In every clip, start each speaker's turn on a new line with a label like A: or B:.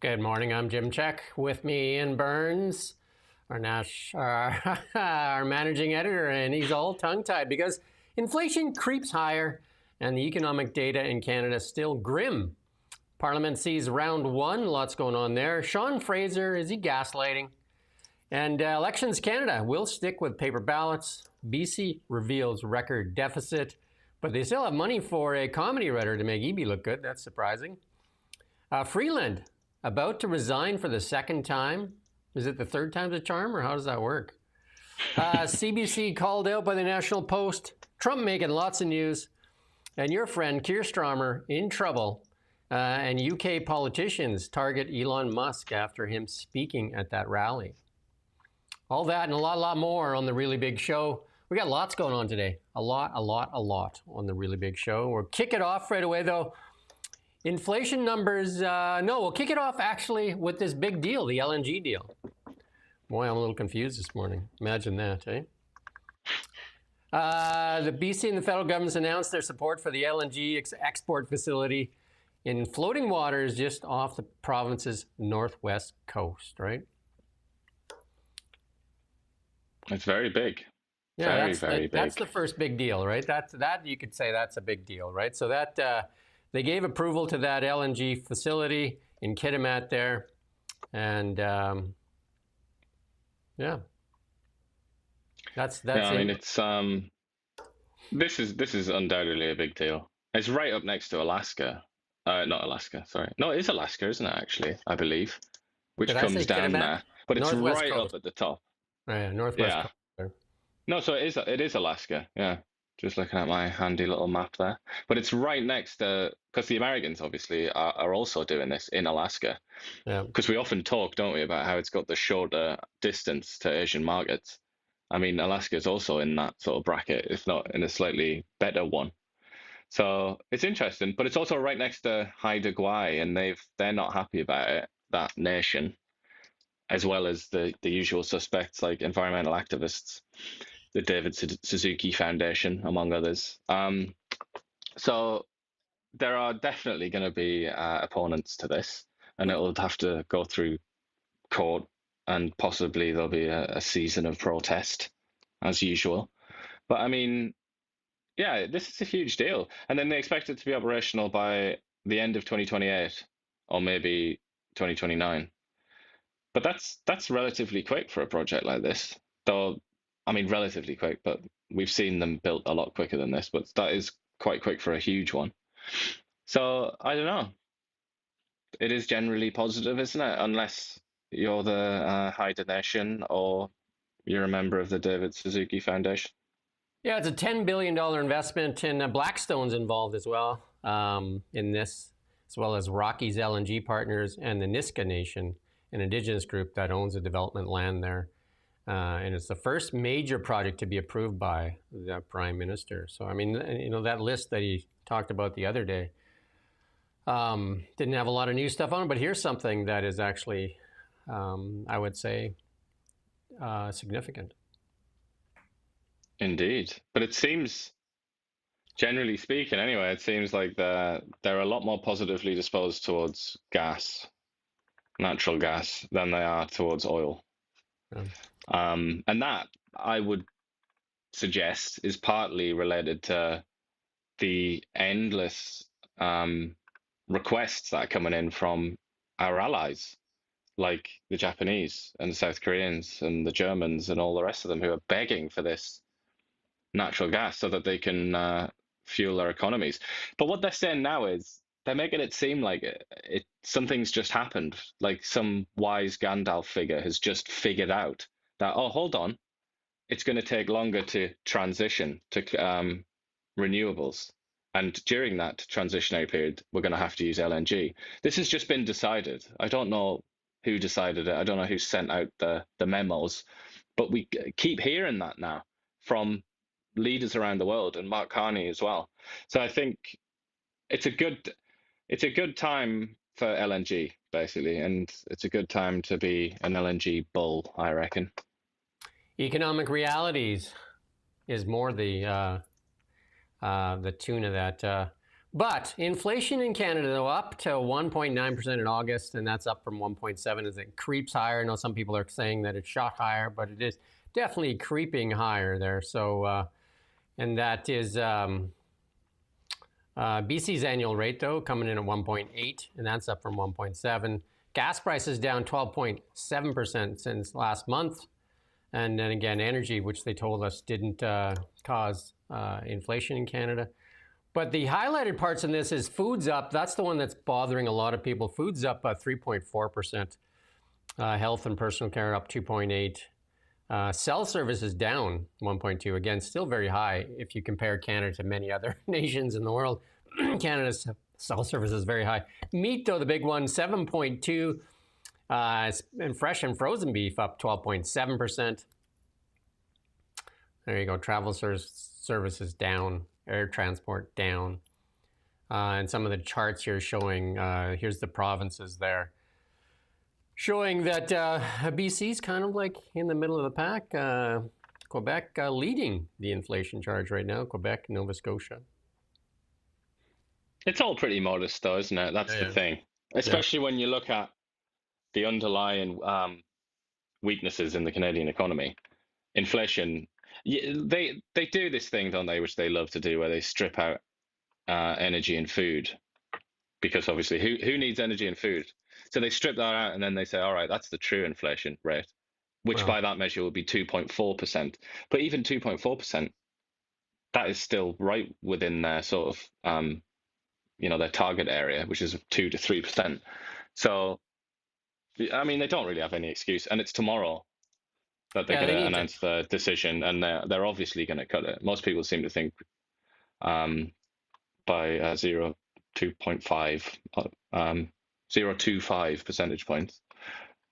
A: Good morning, I'm Jim Check. With me, Ian Burns, our managing editor, and he's all tongue-tied because inflation creeps higher and the economic data in Canada is still grim. Parliament sees round one, lots going on there. Sean Fraser, is he gaslighting? And Elections Canada will stick with paper ballots. BC reveals record deficit, but they still have money for a comedy writer to make EB look good. That's surprising. Freeland, about to resign for the second time. Is it the third time's a charm, or how does that work? CBC called out by the National Post. Trump making lots of news. And your friend Keir Starmer in trouble. And UK politicians target Elon Musk after him speaking at that rally. All that and a lot more on The Really Big Show. We got lots going on today. A lot on The Really Big Show. We'll kick it off right away, though. Inflation numbers, no, we'll kick it off actually with this big deal, the LNG deal. Boy, I'm a little confused this morning. Imagine that, eh? The BC and the federal governments announced their support for the LNG export facility in floating waters just off the province's northwest coast, right?
B: It's very big.
A: Yeah,
B: very big.
A: That's the first big deal, right? That you could say that's a big deal, right? So that they gave approval to that LNG facility in Kitimat there, and yeah, that's.
B: Yeah, I mean, it's this is undoubtedly a big deal. It's right up next to Alaska. Not Alaska, sorry. No, it is Alaska, isn't it? Actually, I believe, which comes down there, but it's
A: Northwest
B: right
A: coast.
B: up at the top.
A: Right, northwest coast there.
B: No, so it is Alaska. Yeah. Just looking at my handy little map there. But it's right next to, because the Americans obviously are also doing this in Alaska.
A: Yeah.
B: Because we often talk, don't we, about how it's got the shorter distance to Asian markets. I mean, Alaska is also in that sort of bracket, if not in a slightly better one. So it's interesting, but it's also right next to Haida Gwaii, and they're not happy about it, that nation, as well as the usual suspects like environmental activists, the David Suzuki Foundation, among others. So there are definitely going to be opponents to this, and it will have to go through court, and possibly there'll be a season of protest, as usual. But I mean, yeah, this is a huge deal. And then they expect it to be operational by the end of 2028, or maybe 2029. But that's relatively quick for a project like this, though. I mean, relatively quick, but we've seen them built a lot quicker than this, but that is quite quick for a huge one. So I don't know. It is generally positive, isn't it? Unless you're the Haida Nation or you're a member of the David Suzuki Foundation.
A: Yeah, it's a $10 billion investment, and Blackstone's involved as well in this, as well as Rockies LNG Partners and the Niska Nation, an indigenous group that owns the development land there. And it's the first major project to be approved by the Prime Minister. So, I mean, you know, that list that he talked about the other day didn't have a lot of new stuff on it, but here's something that is actually, I would say, significant.
B: Indeed. But it seems, generally speaking anyway, it seems like they're a lot more positively disposed towards gas, natural gas, than they are towards oil.
A: Yeah.
B: And that, I would suggest, is partly related to the endless requests that are coming in from our allies, like the Japanese and the South Koreans and the Germans and all the rest of them, who are begging for this natural gas so that they can fuel their economies. But what they're saying now is they're making it seem like something's just happened, like some wise Gandalf figure has just figured out that, oh, hold on, it's going to take longer to transition to renewables. And during that transitionary period, we're going to have to use LNG. This has just been decided. I don't know who decided it. I don't know who sent out the memos, but we keep hearing that now from leaders around the world, and Mark Carney as well. So I think it's a good time for LNG, basically, and it's a good time to be an LNG bull, I reckon.
A: Economic realities is more the tune of that. But inflation in Canada, though, up to 1.9% in August, and that's up from 1.7 as it creeps higher. I know some people are saying that it shot higher, but it is definitely creeping higher there. So, and that is BC's annual rate, though, coming in at 1.8, and that's up from 1.7. Gas prices down 12.7% since last month. And then again, energy, which they told us didn't cause inflation in Canada. But the highlighted parts in this is food's up. That's the one that's bothering a lot of people. Food's up 3.4%. Health and personal care up 2.8. Cell service is down 1.2. Again, still very high if you compare Canada to many other nations in the world. Canada's cell service is very high. Meat, though, the big one, 7.2. And fresh and frozen beef up 12.7%. There you go. Travel services down. Air transport down. And some of the charts here showing, here's the provinces there, showing that BC's kind of like in the middle of the pack. Quebec leading the inflation charge right now. Quebec, Nova Scotia.
B: It's all pretty modest, though, isn't it? That's the thing. Especially when you look at the underlying weaknesses in the Canadian economy. Inflation, they do this thing, don't they, which they love to do, where they strip out energy and food, because obviously who needs energy and food? So they strip that out, and then they say, all right, that's the true inflation rate, which by that measure would be 2.4%. But even 2.4%, that is still right within their sort of their target area, which is 2 to 3%. So I mean, they don't really have any excuse, and it's tomorrow that they're going to announce the decision, and they're obviously going to cut it. Most people seem to think by 0.25 percentage points,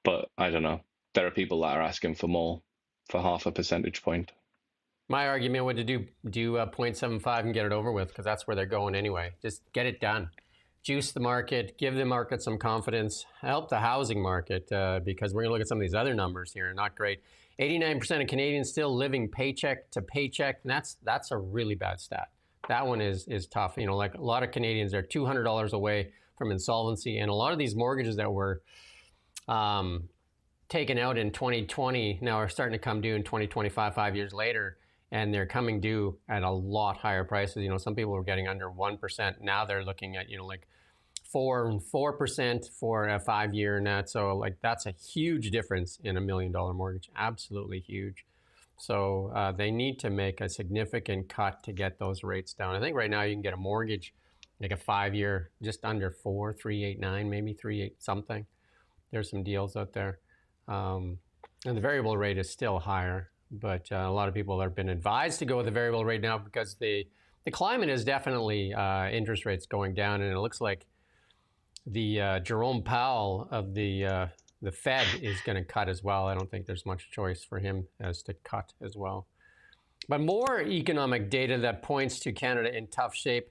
B: but I don't know. There are people that are asking for more, for half a percentage point.
A: My argument would to do 0.75 and get it over with, because that's where they're going anyway. Just get it done. Juice the market, give the market some confidence, help the housing market, because we're going to look at some of these other numbers here. Not great. 89% of Canadians still living paycheck to paycheck, and that's a really bad stat. That one is tough. You know, like a lot of Canadians are $200 away from insolvency, and a lot of these mortgages that were taken out in 2020 now are starting to come due in 2025, 5 years later, and they're coming due at a lot higher prices. You know, some people were getting under 1%. Now they're looking at, like 4% for a 5-year net. So like that's a huge difference in $1 million mortgage. Absolutely huge. So they need to make a significant cut to get those rates down. I think right now you can get a mortgage, like a 5-year, just under 3.89, maybe 3.8 something. There's some deals out there. And the variable rate is still higher, but a lot of people have been advised to go with the variable rate now because the climate is definitely interest rates going down, and it looks like the Jerome Powell of the Fed is going to cut as well. I don't think there's much choice for him as to cut as well. But more economic data that points to Canada in tough shape.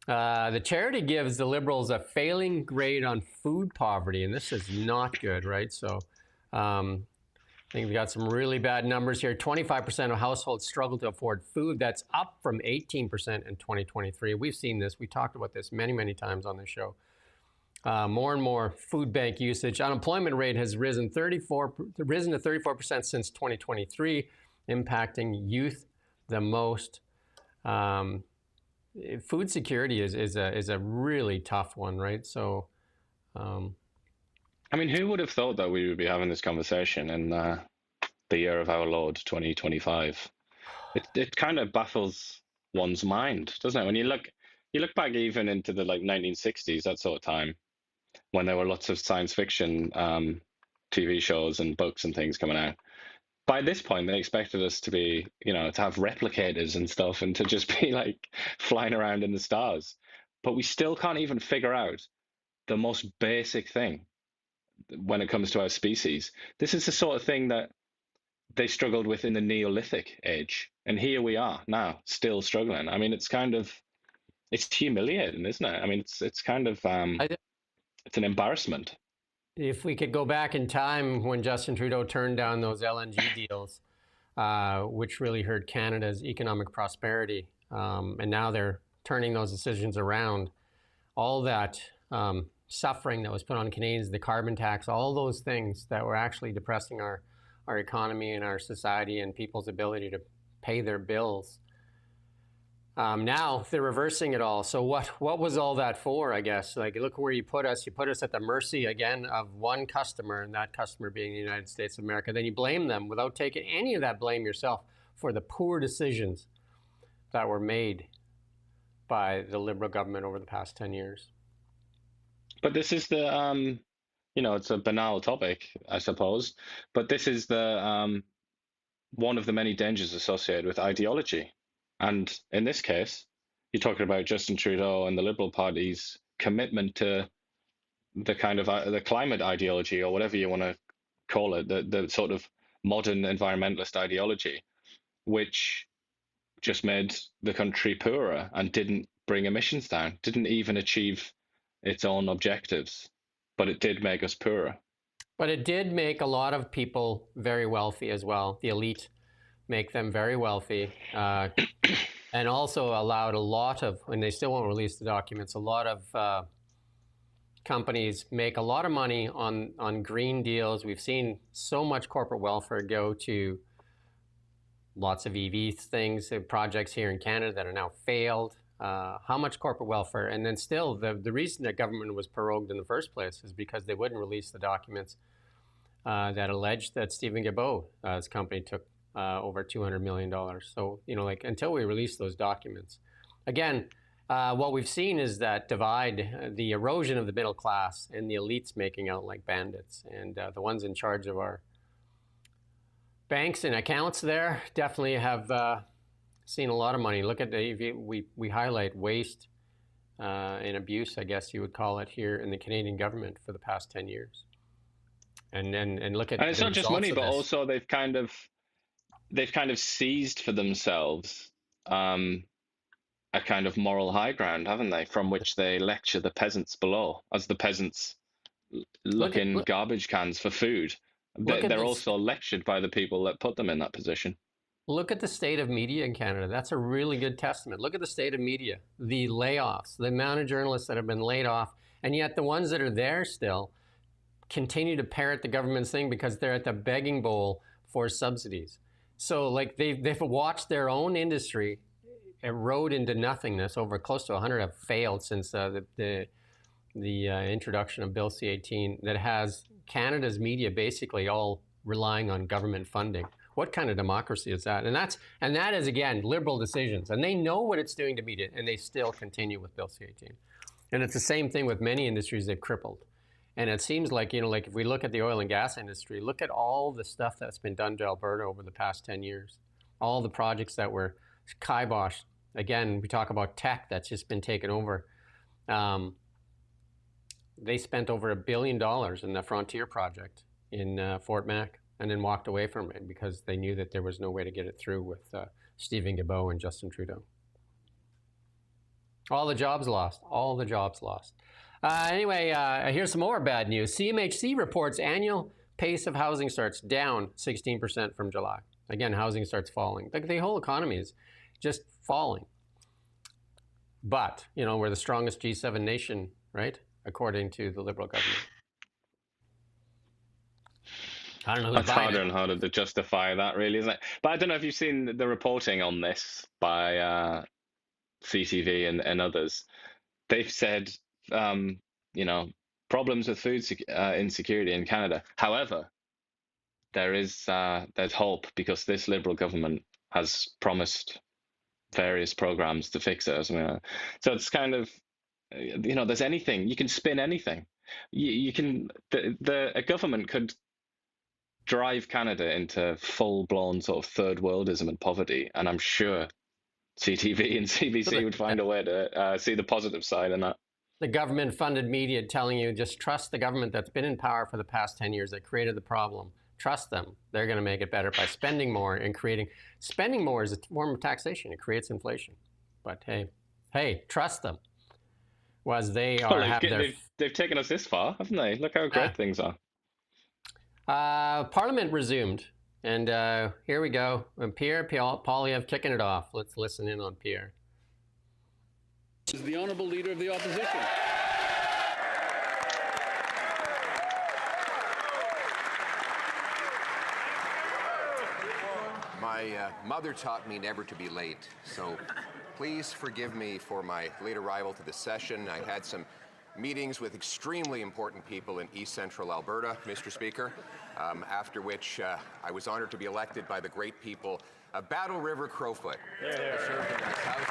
A: The charity gives the Liberals a failing grade on food poverty, and this is not good, right? So I think we've got some really bad numbers here. 25% of households struggle to afford food. That's up from 18% in 2023. We've seen this. We talked about this many, many times on the show. More and more food bank usage. Unemployment rate has risen to 34% since 2023, impacting youth the most. Food security is a really tough one, right? So,
B: I mean, who would have thought that we would be having this conversation in the year of our Lord 2025? It kind of baffles one's mind, doesn't it? When you look back even into the 1960s, that sort of time, when there were lots of science fiction TV shows and books and things coming out. By this point, they expected us to be, to have replicators and stuff and to just be flying around in the stars. But we still can't even figure out the most basic thing when it comes to our species. This is the sort of thing that they struggled with in the Neolithic age. And here we are now, still struggling. I mean, it's humiliating, isn't it? I mean, it's kind of, it's an embarrassment.
A: If we could go back in time when Justin Trudeau turned down those LNG deals, which really hurt Canada's economic prosperity, and now they're turning those decisions around. all that suffering that was put on Canadians, the carbon tax, all those things that were actually depressing our economy and our society and people's ability to pay their bills. Now they're reversing it all. So what was all that for, I guess? Like, look where you put us. You put us at the mercy, again, of one customer, and that customer being the United States of America. Then you blame them without taking any of that blame yourself for the poor decisions that were made by the Liberal government over the past 10 years.
B: But this is the, it's a banal topic, I suppose, but this is the one of the many dangers associated with ideology. And in this case, you're talking about Justin Trudeau and the Liberal Party's commitment to the kind of the climate ideology, or whatever you want to call it, the sort of modern environmentalist ideology, which just made the country poorer and didn't bring emissions down, didn't even achieve its own objectives, but it did make us poorer.
A: But it did make a lot of people very wealthy as well. The elite make them very wealthy, and also allowed a lot of, and they still won't release the documents, a lot of companies make a lot of money on green deals. We've seen so much corporate welfare go to lots of EV things, projects here in Canada that are now failed. How much corporate welfare? And then still, the reason that government was prorogued in the first place is because they wouldn't release the documents that alleged that Stephen Guilbeault's company took over $200 million. So, until we release those documents, again, what we've seen is that divide, the erosion of the middle class, and the elites making out like bandits. And the ones in charge of our banks and accounts there definitely have seen a lot of money. Look at we highlight waste and abuse, I guess you would call it, here in the Canadian government for the past 10 years. And look at,
B: and it's not just money, but also they've kind of seized for themselves a kind of moral high ground, haven't they? From which they lecture the peasants below, as the peasants look in garbage cans for food. They're also lectured by the people that put them in that position.
A: Look at the state of media in Canada. That's a really good testament. Look at the state of media, the layoffs, the amount of journalists that have been laid off, and yet the ones that are there still continue to parrot the government's thing because they're at the begging bowl for subsidies. So like they've watched their own industry erode into nothingness. Over close to 100 have failed since the introduction of Bill C-18 that has Canada's media basically all relying on government funding. What kind of democracy is that? And that is, again, Liberal decisions. And they know what it's doing to media, and they still continue with Bill C-18. And it's the same thing with many industries they've crippled. And it seems like, like if we look at the oil and gas industry, look at all the stuff that's been done to Alberta over the past 10 years. All the projects that were kiboshed. Again, we talk about tech that's just been taken over. They spent over $1 billion in the Frontier project in Fort Mac, and then walked away from it because they knew that there was no way to get it through with Stephen Guilbeault and Justin Trudeau. All the jobs lost. All the jobs lost. Anyway, here's some more bad news. CMHC reports annual pace of housing starts down 16% from July. Again, housing starts falling. The whole economy is just falling. But, we're the strongest G7 nation, right? According to the Liberal government. I don't know who's
B: That's harder and harder to justify that, really, isn't it? But I don't know if you've seen the reporting on this by CTV and others. They've said, problems with food insecurity in Canada. However, there's hope because this Liberal government has promised various programs to fix it. So it's kind of, there's anything. You can spin anything. You can, a government could drive Canada into full-blown sort of third worldism and poverty, and I'm sure CTV and CBC would find a way to see the positive side in that.
A: The government-funded media telling you just trust the government that's been in power for the past 10 years that created the problem. Trust them. They're going to make it better by spending more and creating. Spending more is a form of taxation. It creates inflation. But hey, trust them. Was they are
B: they've taken us this far, haven't they? Look how great things are.
A: Parliament resumed, and here we go. Pierre Poilievre kicking it off. Let's listen in on Pierre.
C: Is the Honourable Leader of the Opposition.
D: My mother taught me never to be late, so please forgive me for my late arrival to this session. I had some meetings with extremely important people in East Central Alberta, Mr. Speaker, after which I was honored to be elected by the great people of Battle River Crowfoot. I served in this House.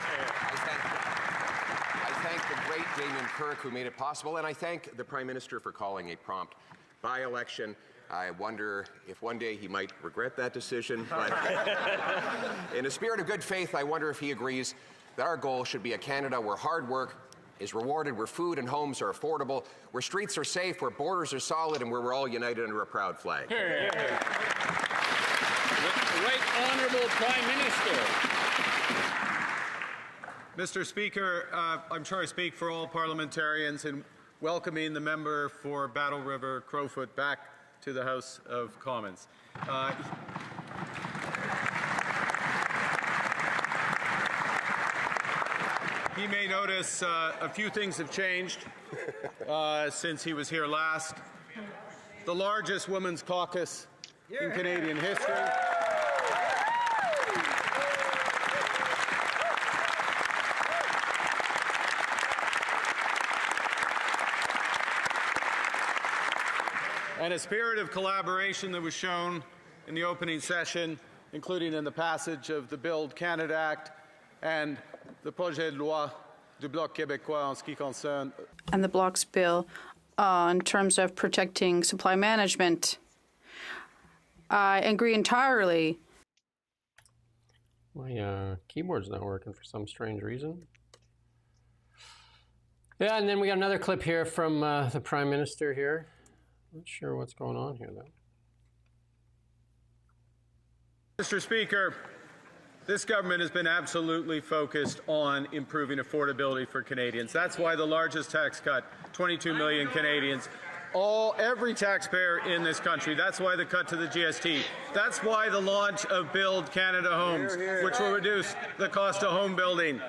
D: I thank the great Damien Kirk who made it possible, and I thank the Prime Minister for calling a prompt by-election. I wonder if one day he might regret that decision, but in a spirit of good faith, I wonder if he agrees that our goal should be a Canada where hard work is rewarded, where food and homes are affordable, where streets are safe, where borders are solid, and where we're all united under a proud flag.
C: The Right Honourable Prime Minister.
E: Mr. Speaker, I'm sure I speak for all parliamentarians in welcoming the member for Battle River Crowfoot back to the House of Commons. He may notice a few things have changed since he was here last. The largest women's caucus in Canadian history. And a spirit of collaboration that was shown in the opening session, including in the passage of the Build Canada Act and the projet de loi du Bloc québécois en ce qui concerne.
F: And the Bloc's bill in terms of protecting supply management. I agree entirely.
A: My keyboard's not working for some strange reason. Yeah, and then we got another clip here from the Prime Minister here. Not sure what's going on here, though.
E: Mr. Speaker, this government has been absolutely focused on improving affordability for Canadians. That's why the largest tax cut, 22 million Canadians, every taxpayer in this country. That's why the cut to the GST. That's why the launch of Build Canada Homes, which will reduce the cost of home building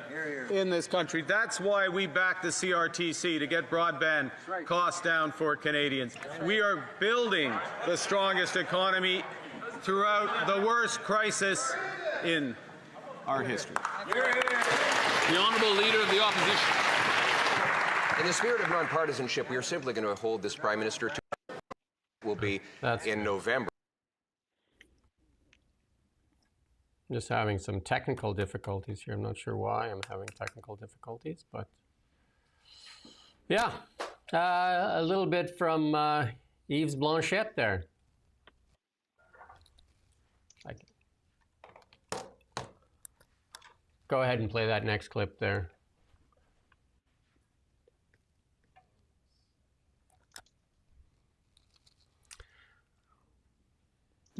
E: in this country. That's why we back the CRTC to get broadband costs down for Canadians. We are building the strongest economy throughout the worst crisis in our history.
C: The Honourable Leader of the Opposition.
D: In the spirit of nonpartisanship, we are simply going to hold this Prime Minister to will be in November.
A: I'm just having some technical difficulties here. I'm not sure why I'm having technical difficulties, but yeah, a little bit from Yves Blanchette there. Go ahead and play that next clip there.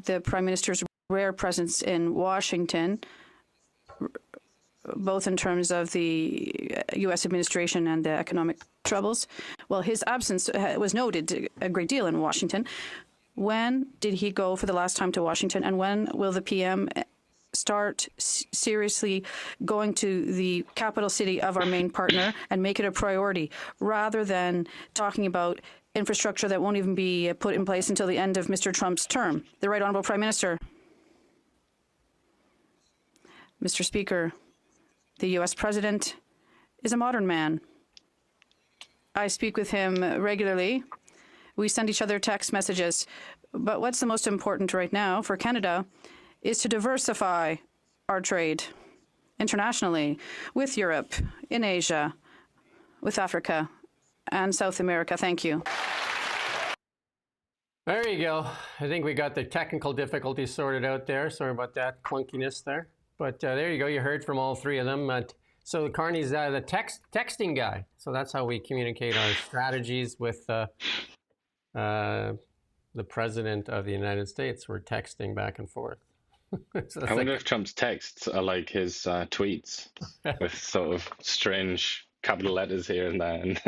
F: The Prime Minister's rare presence in Washington, both in terms of the U.S. administration and the economic troubles. Well, his absence was noted a great deal in Washington. When did he go for the last time to Washington, and when will the PM start seriously going to the capital city of our main partner and make it a priority, rather than talking about infrastructure that won't even be put in place until the end of Mr. Trump's term? The Right Honourable Prime Minister. Mr. Speaker, the U.S. President is a modern man. I speak with him regularly. We send each other text messages. But what's the most important right now for Canada is to diversify our trade internationally with Europe, in Asia, with Africa, and South America. Thank you.
A: There you go. I think we got the technical difficulties sorted out there. Sorry about that clunkiness there. But there you go. You heard from all three of them. So Carney's the texting guy. So that's how we communicate our strategies with the President of the United States. We're texting back and forth. So
B: I wonder if Trump's texts are like his tweets with sort of strange capital letters here and there and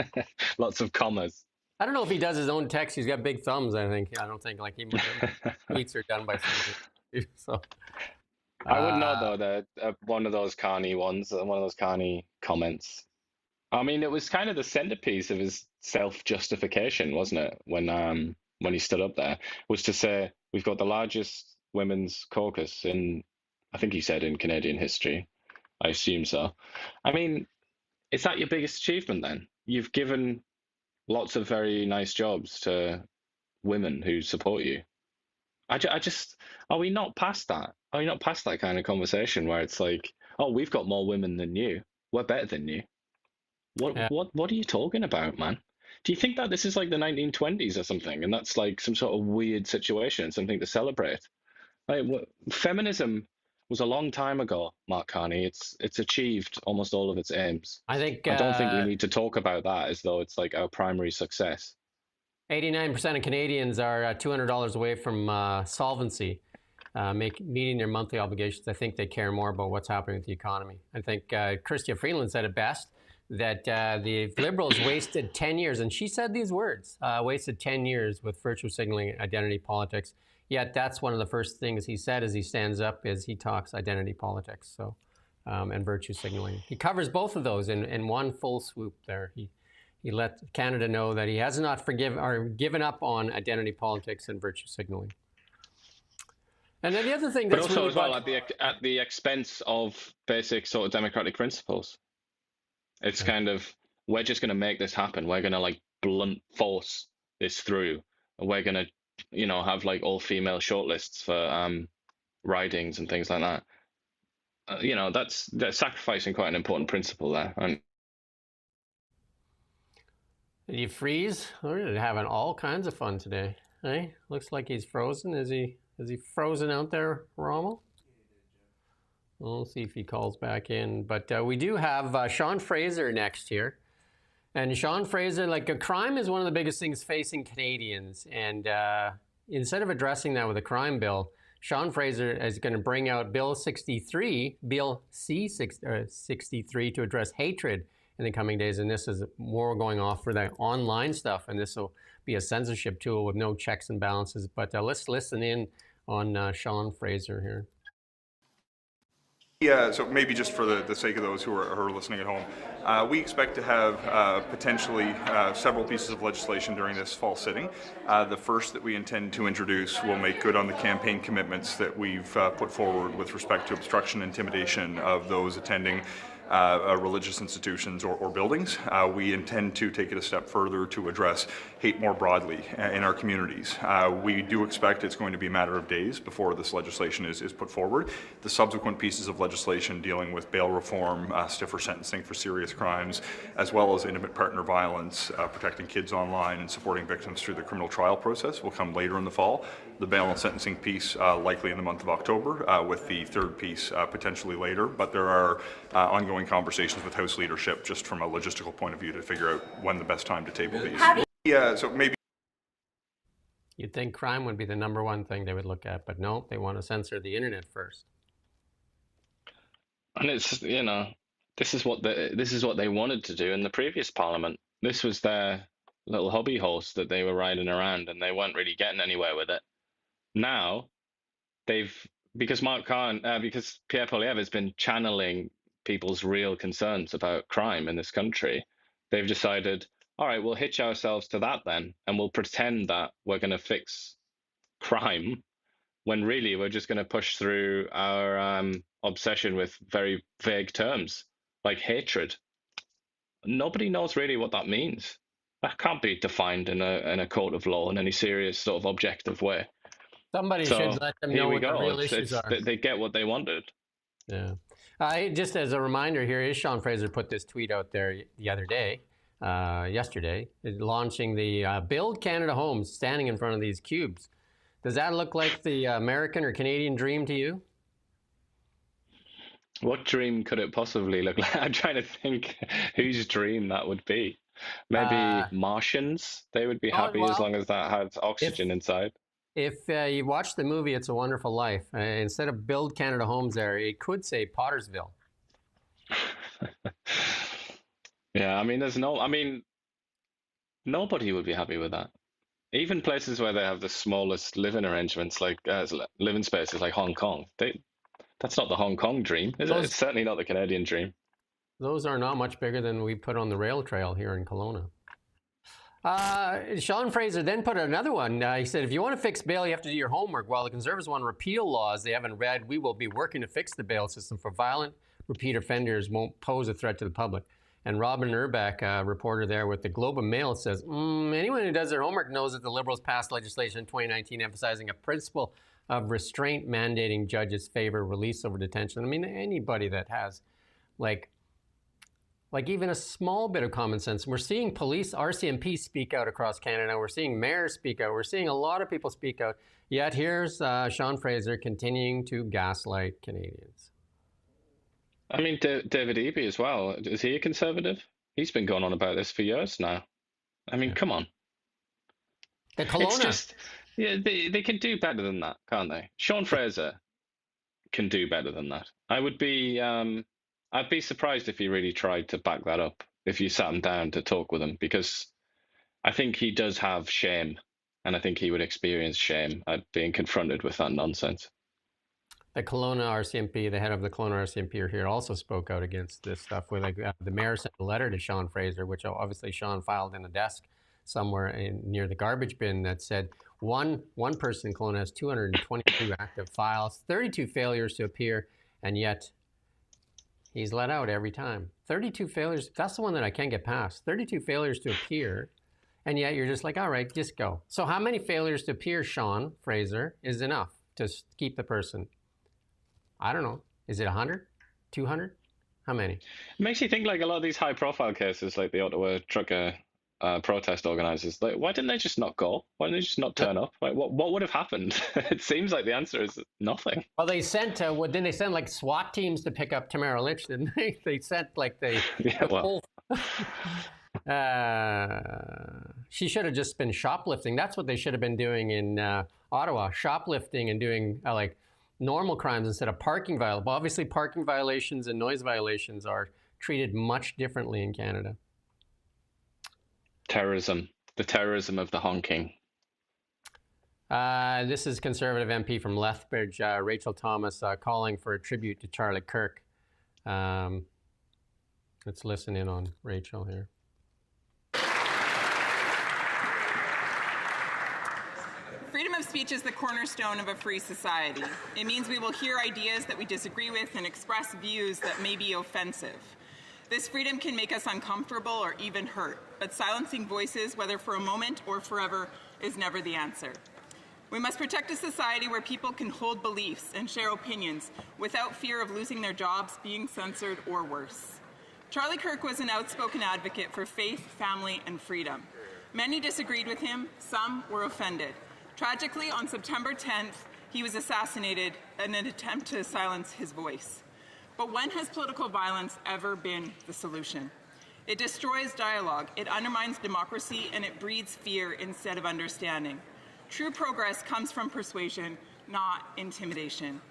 B: lots of commas.
A: I don't know if he does his own text. He's got big thumbs, I think. I don't think like tweets are done by somebody. So
B: I would know though that one of those Carney ones, one of those Carney comments I mean, it was kind of the centerpiece of his self-justification, wasn't it? When he stood up there, was to say we've got the largest women's caucus in, I think he said in Canadian history. I assume so. I mean, is that your biggest achievement then? You've given lots of very nice jobs to women who support you. I just, are we not past that? Are we not past that kind of conversation where it's like, oh, we've got more women than you. We're better than you.
A: Yeah.
B: What are you talking about, man? Do you think that this is like the 1920s or something, and that's like some sort of weird situation, something to celebrate? Like, feminism was a long time ago, Mark Carney. It's achieved almost all of its aims.
A: I think
B: I don't think we need to talk about that as though it's like our primary success.
A: 89% of Canadians are $200 away from solvency, meeting their monthly obligations. I think they care more about what's happening with the economy. I think Chrystia Freeland said it best, that the Liberals wasted 10 years, and she said these words, wasted 10 years with virtue signaling identity politics. Yet that's one of the first things he said as he stands up, is he talks identity politics, so and virtue signaling. He covers both of those in one full swoop there. He let Canada know that he has not given up on identity politics and virtue signaling. And then the other thing that's
B: but also
A: really
B: as well at the expense of basic sort of democratic principles. It's kind of, we're just going to make this happen. We're going to like blunt force this through. We're going to, have like all female shortlists for ridings and things like that. That's sacrificing quite an important principle there. And
A: did you freeze? We're having all kinds of fun today. Hey, looks like he's frozen. Is he frozen out there, Rommel? We'll see if he calls back in. But we do have Sean Fraser next here. And Sean Fraser, like, crime is one of the biggest things facing Canadians. And instead of addressing that with a crime bill, Sean Fraser is going to bring out Bill 63, Bill C-63, to address hatred in the coming days. And this is more going off for the online stuff. And this will be a censorship tool with no checks and balances. But let's listen in on Sean Fraser here.
G: Yeah, so maybe just for the sake of those who are listening at home, we expect to have potentially several pieces of legislation during this fall sitting. The first that we intend to introduce will make good on the campaign commitments that we've put forward with respect to obstruction and intimidation of those attending religious institutions or buildings. We intend to take it a step further to address hate more broadly in our communities. We do expect it's going to be a matter of days before this legislation is put forward. The subsequent pieces of legislation dealing with bail reform, stiffer sentencing for serious crimes, as well as intimate partner violence, protecting kids online and supporting victims through the criminal trial process will come later in the fall. The bail and sentencing piece likely in the month of October, with the third piece potentially later. But there are ongoing conversations with House leadership just from a logistical point of view to figure out when the best time to table these. Yeah, so maybe.
A: You'd think crime would be the number one thing they would look at, but no, they want to censor the internet first.
B: And it's, this is what they wanted to do in the previous parliament. This was their little hobby horse that they were riding around, and they weren't really getting anywhere with it. Now, because Pierre Poilievre has been channeling people's real concerns about crime in this country, they've decided, all right, we'll hitch ourselves to that then, and we'll pretend that we're going to fix crime, when really we're just going to push through our obsession with very vague terms, like hatred. Nobody knows really what that means. That can't be defined in a court of law in any serious sort of objective way.
A: Somebody should let them know what the real issues are.
B: They get what they wanted.
A: Yeah. Just as a reminder, here is Sean Fraser put this tweet out there the other day, yesterday, launching the Build Canada Homes, standing in front of these cubes. Does that look like the American or Canadian dream to you?
B: What dream could it possibly look like? I'm trying to think whose dream that would be. Maybe Martians? They would be happy as long as that had oxygen inside.
A: If you watch the movie It's a Wonderful Life, instead of Build Canada Homes there, it could say Pottersville.
B: Yeah, I mean, nobody would be happy with that. Even places where they have the smallest living arrangements, like living spaces like Hong Kong, that's not the Hong Kong dream, is it? It's certainly not the Canadian dream.
A: Those are not much bigger than we put on the rail trail here in Kelowna. Sean Fraser then put another one. He said, if you want to fix bail, you have to do your homework. While the Conservatives want to repeal laws they haven't read, we will be working to fix the bail system for violent repeat offenders won't pose a threat to the public. And Robin Urbeck, a reporter there with the Globe and Mail, says, anyone who does their homework knows that the Liberals passed legislation in 2019 emphasizing a principle of restraint mandating judges favor release over detention. I mean, anybody that has, like even a small bit of common sense. We're seeing police, RCMP speak out across Canada. We're seeing mayors speak out. We're seeing a lot of people speak out. Yet here's Sean Fraser continuing to gaslight Canadians.
B: I mean, David Eby as well. Is he a Conservative? He's been going on about this for years now. I mean, come on.
A: The Kelowna.
B: It's just, yeah, they can do better than that, can't they? Sean Fraser can do better than that. I'd be surprised if he really tried to back that up, if you sat him down to talk with him, because I think he does have shame, and I think he would experience shame at being confronted with that nonsense.
A: The Kelowna RCMP, the head of the Kelowna RCMP are here, also spoke out against this stuff. With the mayor sent a letter to Sean Fraser, which obviously Sean filed in a desk somewhere near the garbage bin, that said one person in Kelowna has 222 active files, 32 failures to appear, and yet he's let out every time. 32 failures. That's the one that I can't get past. 32 failures to appear, and yet you're just like, all right, just go. So how many failures to appear, Sean Fraser, is enough to keep the person? I don't know. Is it 100? 200? How many?
B: It makes you think, like, a lot of these high-profile cases, like the Ottawa trucker protest organizers, like, why didn't they just not go? Why didn't they just not turn up? Like, what would have happened? It seems like the answer is nothing.
A: Well, they sent, didn't they send like SWAT teams to pick up Tamara Lich, didn't they? They sent like she should have just been shoplifting. That's what they should have been doing in Ottawa, shoplifting and doing like normal crimes instead of parking violations. Well, obviously, parking violations and noise violations are treated much differently in Canada.
B: Terrorism, the terrorism of the honking.
A: This is Conservative MP from Lethbridge, Rachel Thomas, calling for a tribute to Charlie Kirk. Let's listen in on Rachel here.
H: Freedom of speech is the cornerstone of a free society. It means we will hear ideas that we disagree with and express views that may be offensive. This freedom can make us uncomfortable or even hurt, but silencing voices, whether for a moment or forever, is never the answer. We must protect a society where people can hold beliefs and share opinions without fear of losing their jobs, being censored, or worse. Charlie Kirk was an outspoken advocate for faith, family, and freedom. Many disagreed with him, some were offended. Tragically, on September 10th, he was assassinated in an attempt to silence his voice. But when has political violence ever been the solution? It destroys dialogue, it undermines democracy, and it breeds fear instead of understanding. True progress comes from persuasion, not intimidation.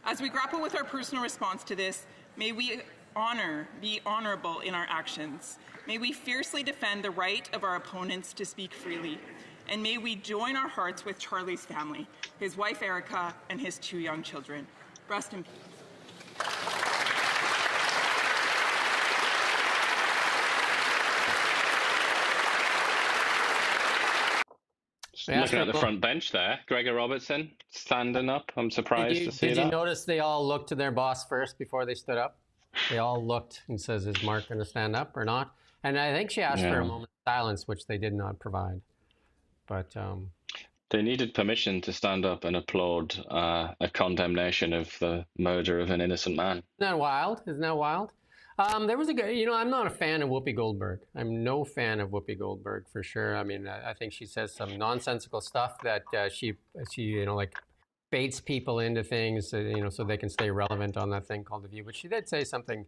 H: As we grapple with our personal response to this, may we be honorable in our actions. May we fiercely defend the right of our opponents to speak freely. And may we join our hearts with Charlie's family, his wife Erica, and his 2 young children. Rest in peace.
B: Looking at the front bench there, Gregor Robertson standing up. I'm surprised to see that.
A: Did you notice they all looked to their boss first before they stood up? They all looked and says, is Mark going to stand up or not? And I think she asked for a moment of silence, which they did not provide. But
B: they needed permission to stand up and applaud a condemnation of the murder of an innocent man.
A: Isn't that wild? Isn't that wild? There was a good, I'm not a fan of Whoopi Goldberg. I'm no fan of Whoopi Goldberg for sure. I mean, I think she says some nonsensical stuff that she like baits people into things, so they can stay relevant on that thing called The View. But she did say something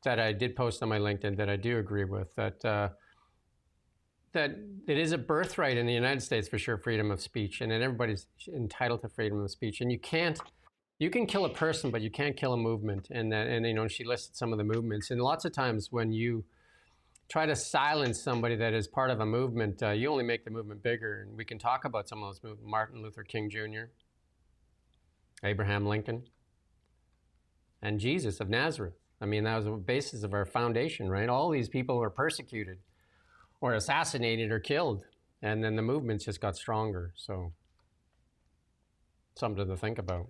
A: that I did post on my LinkedIn that I do agree with, that it is a birthright in the United States for sure, freedom of speech, and that everybody's entitled to freedom of speech. And you can kill a person, but you can't kill a movement. And she listed some of the movements. And lots of times when you try to silence somebody that is part of a movement, you only make the movement bigger. And we can talk about some of those movements. Martin Luther King Jr., Abraham Lincoln, and Jesus of Nazareth. I mean, that was the basis of our foundation, right? All these people were persecuted or assassinated or killed. And then the movements just got stronger. So something to think about.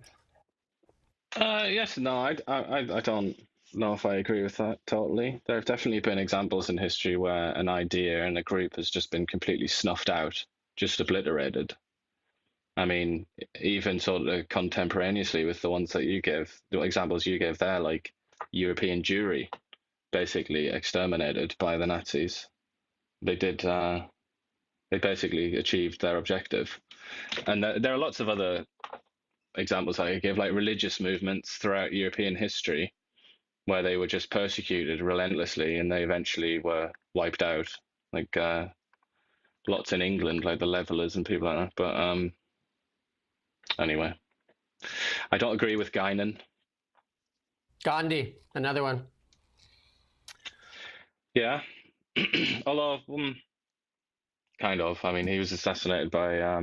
B: Yes, no, I don't know if I agree with that totally. There have definitely been examples in history where an idea and a group has just been completely snuffed out, just obliterated. I mean, even sort of contemporaneously with the ones that you give, the examples you gave there, like European Jewry, basically exterminated by the Nazis. They did. They basically achieved their objective, and there are lots of other examples I could give, like religious movements throughout European history, where they were just persecuted relentlessly, and they eventually were wiped out. Like lots in England, like the Levelers and people like that. But anyway, I don't agree with Guinan.
A: Gandhi, another one.
B: Yeah, although kind of. I mean, he was assassinated by a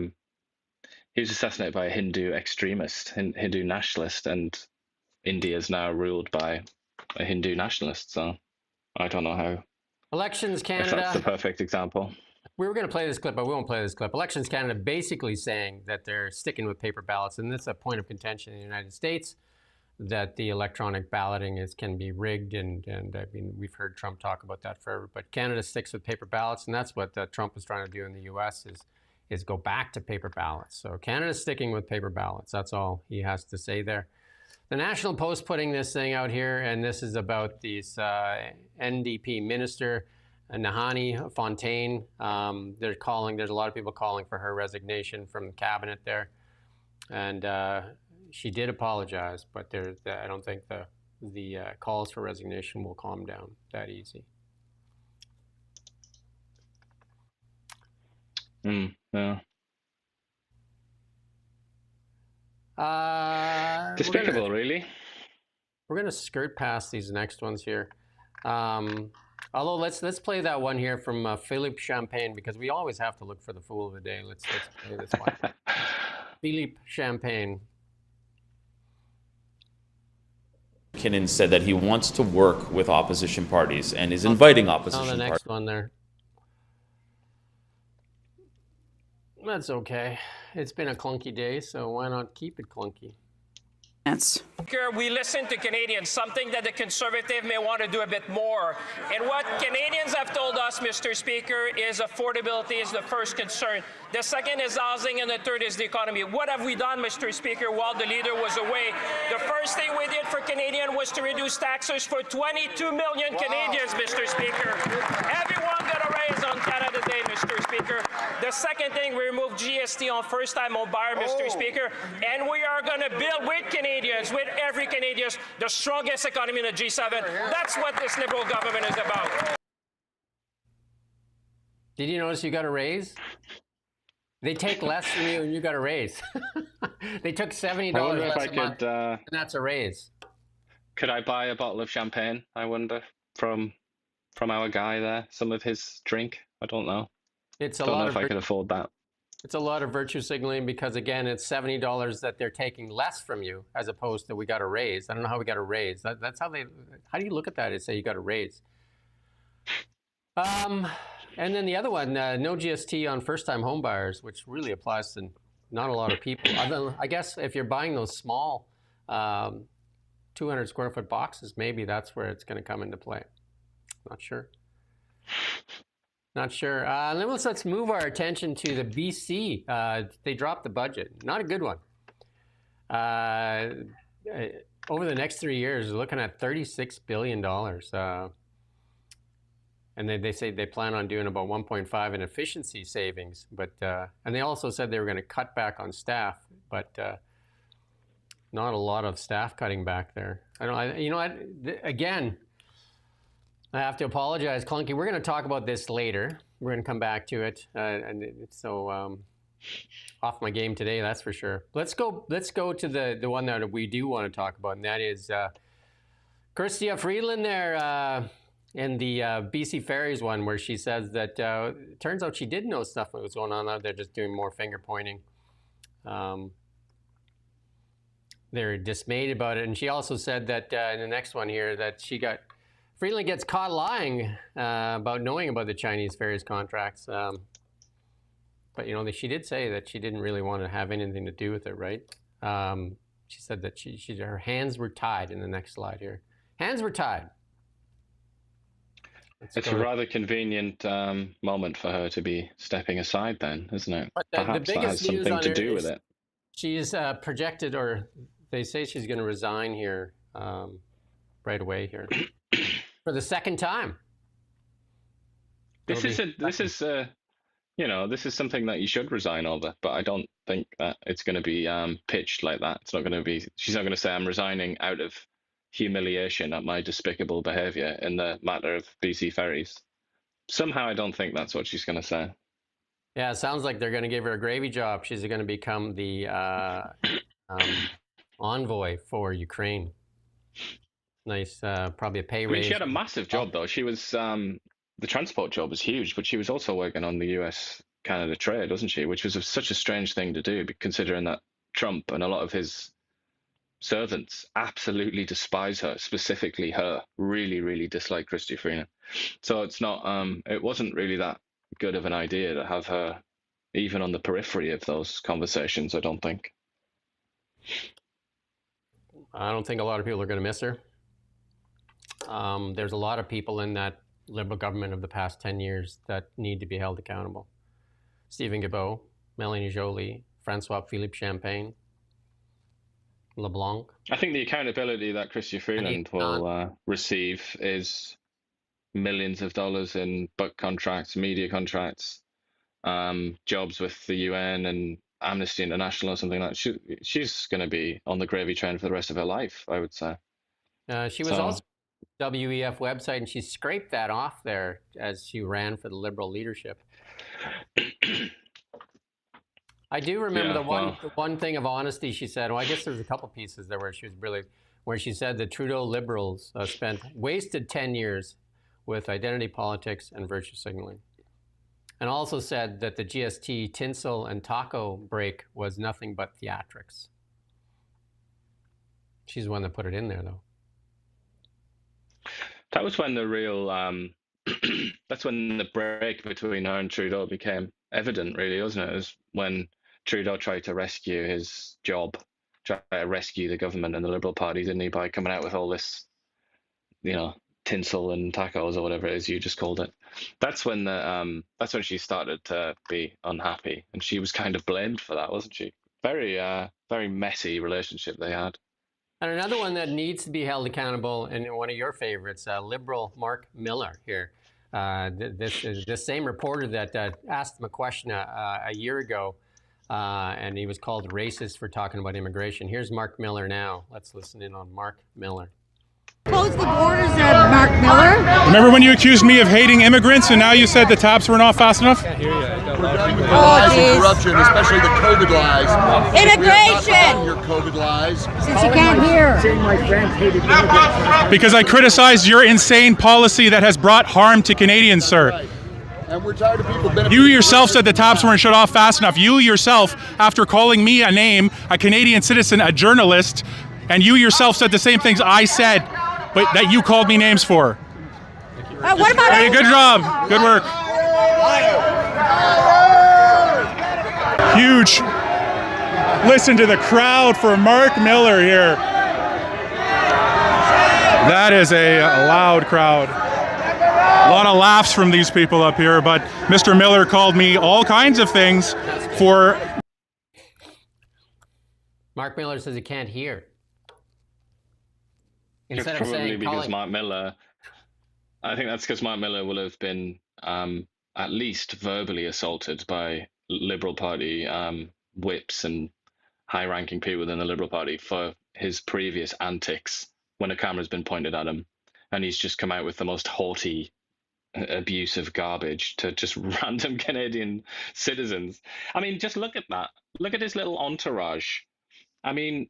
B: Hindu extremist, Hindu nationalist, and India is now ruled by a Hindu nationalist. So I don't know how.
A: Elections
B: If
A: Canada.
B: that's the perfect example.
A: We were going to play this clip, but we won't play this clip. Elections Canada basically saying that they're sticking with paper ballots, and this is a point of contention in the United States, that the electronic balloting can be rigged, and I mean, we've heard Trump talk about that forever, but Canada sticks with paper ballots, and that's what Trump was trying to do in the U.S. is go back to paper ballots. So Canada's sticking with paper ballots. That's all he has to say there. The National Post putting this thing out here, and this is about these NDP minister, Nahani Fontaine. They're calling, there's a lot of people calling for her resignation from the cabinet there. And she did apologize, but I don't think the calls for resignation will calm down that easy.
B: Yeah.
A: Despicable,
B: Despicable, really.
A: We're gonna skirt past these next ones here. Although let's play that one here from Philippe Champagne, because we always have to look for the fool of the day. Let's play this one. Philippe Champagne.
I: McKinnon said that he wants to work with opposition parties and is inviting opposition
A: the next
I: parties.
A: one there. That's okay. It's been a clunky day, so why not keep it clunky?
J: Speaker, we listen to Canadians, something that the Conservative may want to do a bit more. And what Canadians have told us, Mr. Speaker, is affordability is the first concern. The second is housing, and the third is the economy. What have we done, Mr. Speaker, while the leader was away? The first thing we did for Canadians was to reduce taxes for 22 million Canadians, Mr. Speaker. Everyone got a raise on Canada Day, Mr. Speaker. The second thing, we removed GST on first-time home buyer, Mr. Speaker. And we are going to build with Canadians, with every Canadian, the strongest economy in the G7. That's what this Liberal government is about.
A: Did you notice you got a raise? They take less from you and you got a raise. They took $70 less a month, and that's a raise.
B: Could I buy a bottle of champagne, I wonder, from our guy there? Some of his drink? I don't know.
A: It's a
B: don't
A: lot
B: know
A: of
B: if I could afford that.
A: It's a lot of virtue signaling, because again, it's $70 that they're taking less from you, as opposed to we got a raise. I don't know how we got a raise. That's how do you look at that and say you got a raise? And then the other one, no GST on first-time home buyers, which really applies to not a lot of people. I guess if you're buying those small 200 square foot boxes, maybe that's where it's going to come into play. Not sure. Not sure. Then let's move our attention to the BC. They dropped the budget. Not a good one. Over the next 3 years, we're looking at $36 billion. And they say they plan on doing about 1.5 in efficiency savings. But and they also said they were going to cut back on staff, but not a lot of staff cutting back there. Again, I have to apologize, Clunky. We're going to talk about this later. We're going to come back to it. Off my game today, that's for sure. Let's go to the one that we do want to talk about, and that is Chrystia Freeland there in the BC Ferries one, where she says that it turns out she did know stuff that was going on out there, just doing more finger pointing. they're dismayed about it. And she also said that in the next one here that Freeland gets caught lying about knowing about the Chinese various contracts. But she did say that she didn't really want to have anything to do with it, right? She said that her hands were tied. In the next slide here, hands were tied.
B: It's a rather convenient moment for her to be stepping aside, then, isn't it?
A: But
B: Perhaps that has something to do with it.
A: She's projected, or they say she's going to resign here right away here for the second time.
B: This is something that you should resign over, but I don't think that it's going to be pitched like that. It's not going to be. She's not going to say, "I'm resigning out of humiliation at my despicable behaviour in the matter of BC ferries." Somehow, I don't think that's what she's going to say.
A: Yeah, it sounds like they're going to give her a gravy job. She's going to become the envoy for Ukraine. Nice, probably a pay raise.
B: She had a massive job, though. She was the transport job was huge, but she was also working on the US-Canada trade, wasn't she? Which was such a strange thing to do, considering that Trump and a lot of his servants absolutely despise her, specifically her, really, really dislike Chrystia Freeland. So it's not, it wasn't really that good of an idea to have her even on the periphery of those conversations, I don't think.
A: I don't think a lot of people are going to miss her. There's a lot of people in that Liberal government of the past 10 years that need to be held accountable. Stephen Guilbeault, Melanie Joly, Francois Philippe Champagne, LeBlanc.
B: I think the accountability that Chrystia Freeland will receive is millions of dollars in book contracts, media contracts, jobs with the UN and Amnesty International or something like that. She's going to be on the gravy train for the rest of her life, I would say.
A: She was also WEF website, and she scraped that off there as she ran for the Liberal leadership. I do remember the one thing of honesty she said. Well, I guess there's a couple pieces there where she said the Trudeau Liberals wasted 10 years with identity politics and virtue signaling, and also said that the GST tinsel and taco break was nothing but theatrics. She's the one that put it in there, though.
B: That was when the real, that's when the break between her and Trudeau became evident, really, wasn't it? It was when Trudeau tried to rescue his job, tried to rescue the government and the Liberal Party, didn't he, by coming out with all this, tinsel and tacos or whatever it is you just called it. That's when she started to be unhappy, and she was kind of blamed for that, wasn't she? Very, very messy relationship they had.
A: And another one that needs to be held accountable, and one of your favorites, Liberal Mark Miller here. This same reporter that asked him a question a year ago, and he was called racist for talking about immigration. Here's Mark Miller now. Let's listen in on Mark Miller.
K: Close the borders, Mark Miller.
L: Remember when you accused me of hating immigrants and now you said the taps were not fast enough?
K: Corruption,
M: especially the COVID lies.
K: Immigration!
M: Your COVID lies.
K: Since you can't hear.
M: Saying my friends hated immigrants.
L: Because I criticized your insane policy that has brought harm to Canadians, sir.
M: Right. And we're tired of people benefiting.
L: You yourself said the taps weren't shut off fast enough. You yourself, after calling me a name, a Canadian citizen, a journalist, and you yourself said the same things I said, but that you called me names for.
K: What about
L: Hey, good job. Good work. Huge. Listen to the crowd for Mark Miller here. That is a loud crowd. A lot of laughs from these people up here, but Mr. Miller called me all kinds of things for...
A: Mark Miller says he can't hear.
B: Instead of saying, because Mark Miller, I think that's because Mark Miller will have been at least verbally assaulted by Liberal Party whips and high-ranking people within the Liberal Party for his previous antics when a camera's been pointed at him, and he's just come out with the most haughty, abusive garbage to just random Canadian citizens. I mean, just look at that. Look at his little entourage. I mean,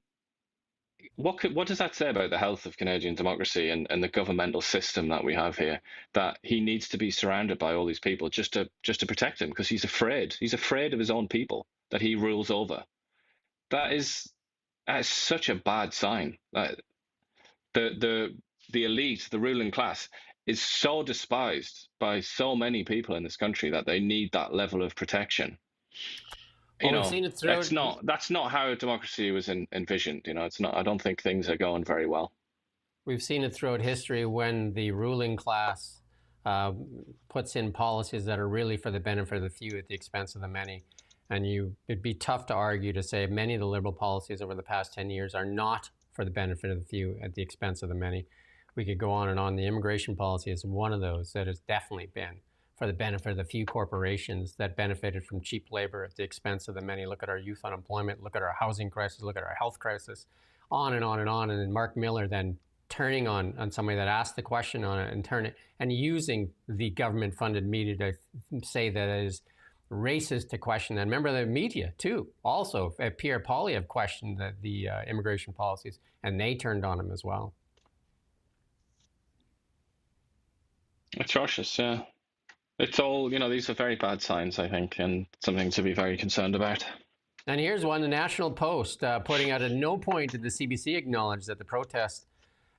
B: what does that say about the health of Canadian democracy and the governmental system that we have here? That he needs to be surrounded by all these people just to protect him, because he's afraid. He's afraid of his own people that he rules over. That is That's such a bad sign. The elite, the ruling class, is so despised by so many people in this country that they need that level of protection.
A: Well, we've seen it throughout.
B: That's not how democracy was envisioned. It's not. I don't think things are going very well.
A: We've seen it throughout history when the ruling class puts in policies that are really for the benefit of the few at the expense of the many. And it'd be tough to argue to say many of the liberal policies over the past 10 years are not for the benefit of the few at the expense of the many. We could go on and on. The immigration policy is one of those that has definitely been for the benefit of the few corporations that benefited from cheap labor at the expense of the many. Look at our youth unemployment, look at our housing crisis, look at our health crisis, on and on and on. And then Mark Miller then turning on somebody that asked the question on it and using the government-funded media to say that it is racist to question that. Remember the media too, also Pierre Poilievre questioned the immigration policies, and they turned on him as well.
B: Atrocious, yeah. It's all, these are very bad signs, I think, and something to be very concerned about.
A: And here's one, the National Post, putting out at no point did the CBC acknowledge that the protest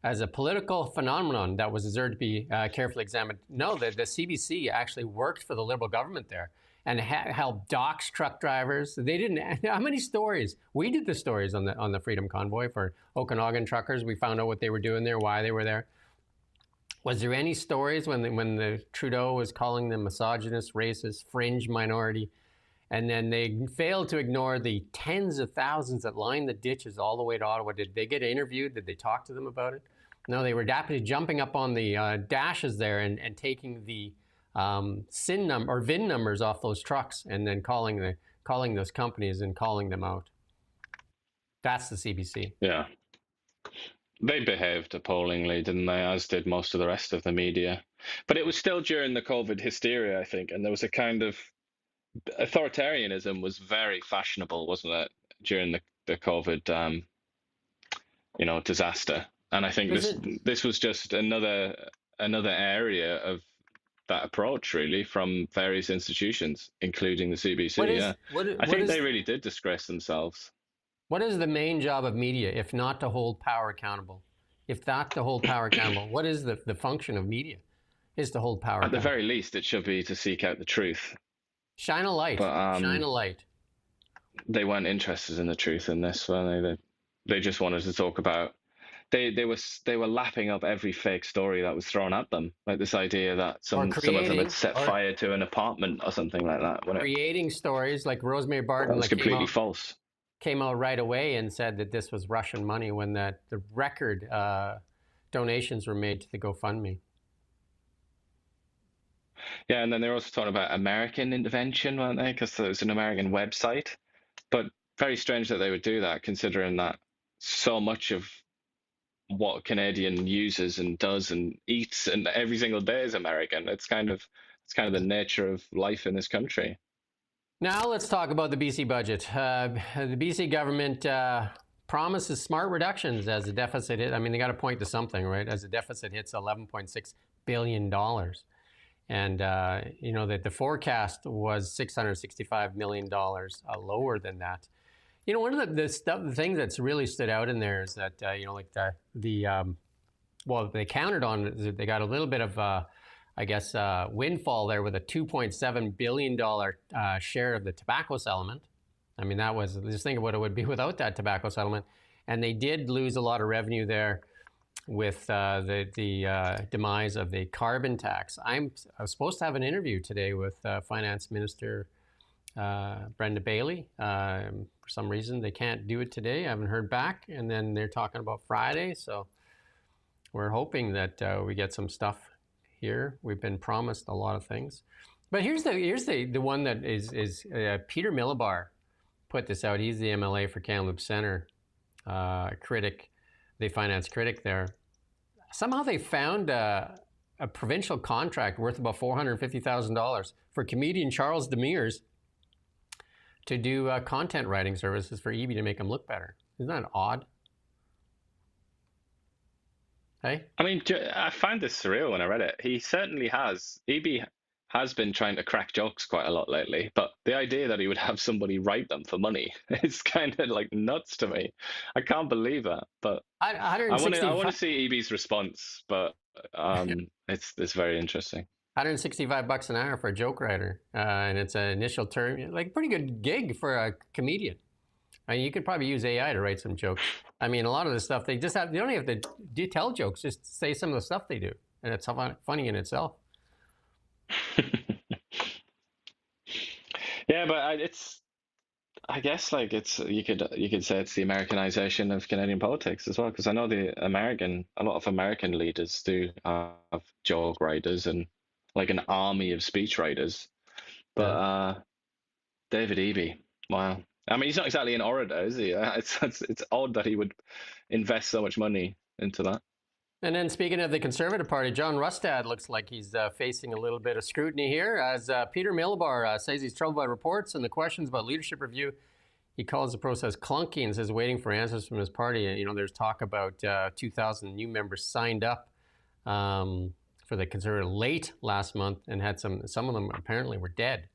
A: as a political phenomenon that was deserved to be carefully examined. No, the CBC actually worked for the Liberal government there and helped dox truck drivers. They didn't. How many stories? We did the stories on the Freedom Convoy for Okanagan truckers. We found out what they were doing there, why they were there. Was there any stories when the Trudeau was calling them misogynist, racist, fringe minority, and then they failed to ignore the tens of thousands that lined the ditches all the way to Ottawa? Did they get interviewed? Did they talk to them about it? No, they were rapidly jumping up on the dashes there and taking the SIN number or VIN numbers off those trucks and then calling those companies and calling them out. That's the CBC.
B: Yeah. They behaved appallingly, didn't they? As did most of the rest of the media. But it was still during the COVID hysteria, I think, and there was a kind of authoritarianism was very fashionable, wasn't it, during the COVID, disaster. And I think this was just another area of that approach, really, from various institutions, including the CBC. I think they really did disgrace themselves.
A: What is the main job of media, if not to hold power accountable? If not to hold power accountable, what is the function of media? Is to hold power accountable.
B: At the very least, it should be to seek out the truth.
A: Shine a light. Shine a light.
B: They weren't interested in the truth in this, were they? They just wanted to talk about. They were lapping up every fake story that was thrown at them, like this idea that some of them had set fire to an apartment or something like that.
A: Creating stories like Rosemary Barton.
B: That was completely false.
A: Came out right away and said that this was Russian money when the record donations were made to the GoFundMe.
B: Yeah, and then they're also talking about American intervention, weren't they? Because there was an American website. But very strange that they would do that, considering that so much of what Canadian uses and does and eats and every single day is American. It's kind of the nature of life in this country.
A: Now let's talk about the BC budget. The BC government promises smart reductions as the deficit hit. I mean, they got to point to something, right? As the deficit hits $11.6 billion. And, that the forecast was $665 million lower than that. One of the things that's really stood out in there is that, they counted on, they got a little bit of, windfall there with a $2.7 billion share of the tobacco settlement. I mean, that was, just think of what it would be without that tobacco settlement. And they did lose a lot of revenue there with the demise of the carbon tax. I was supposed to have an interview today with Finance Minister Brenda Bailey. For some reason, they can't do it today. I haven't heard back. And then they're talking about Friday. So we're hoping that we get some stuff here. We've been promised a lot of things. But here's the one that is Peter Millibar put this out. He's the MLA for Kamloops Centre, critic, the finance critic there. Somehow they found a provincial contract worth about $450,000 for comedian Charles Demers to do content writing services for EB to make him look better. Isn't that odd? Hey?
B: I mean, I find this surreal when I read it. He certainly has. EB has been trying to crack jokes quite a lot lately, but the idea that he would have somebody write them for money is kind of like nuts to me. I can't believe that. But I want to see EB's response, but it's very interesting.
A: $165 an hour for a joke writer, and it's an initial term, like pretty good gig for a comedian. I mean, you could probably use AI to write some jokes. I mean, a lot of the stuff they don't have to tell jokes, just say some of the stuff they do, and it's funny in itself.
B: Yeah, but I guess like you could say it's the Americanization of Canadian politics as well, because I know a lot of American leaders do have joke writers and like an army of speech writers, but David Eby, wow. I mean, he's not exactly an orator, is he? It's odd that he would invest so much money into that.
A: And then speaking of the Conservative Party, John Rustad looks like he's facing a little bit of scrutiny here, as Peter Miliband says he's troubled by reports and the questions about leadership review. He calls the process clunky and says waiting for answers from his party. You know, there's talk about 2,000 new members signed up for the Conservative late last month and had some of them apparently were dead.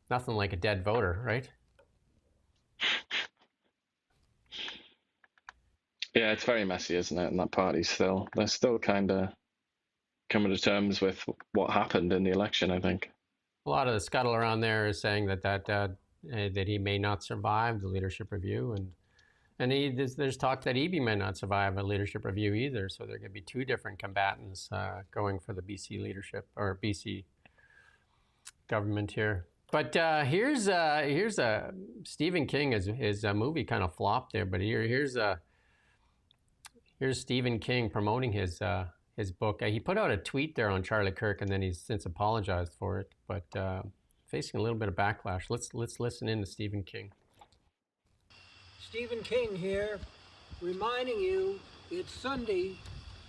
A: Nothing like a dead voter, right?
B: Yeah, it's very messy, isn't it? And that party they're still kind of coming to terms with what happened in the election, I think.
A: A lot of the scuttle around there is saying that he may not survive the leadership review, and there's talk that Eby may not survive a leadership review either. So there could be two different combatants going for the BC leadership or BC government here. But here's Stephen King. His movie kind of flopped there, but here's Stephen King promoting his book. He put out a tweet there on Charlie Kirk, and then he's since apologized for it, but facing a little bit of backlash. Let's listen in to Stephen King.
N: Stephen King here, reminding you it's Sunday,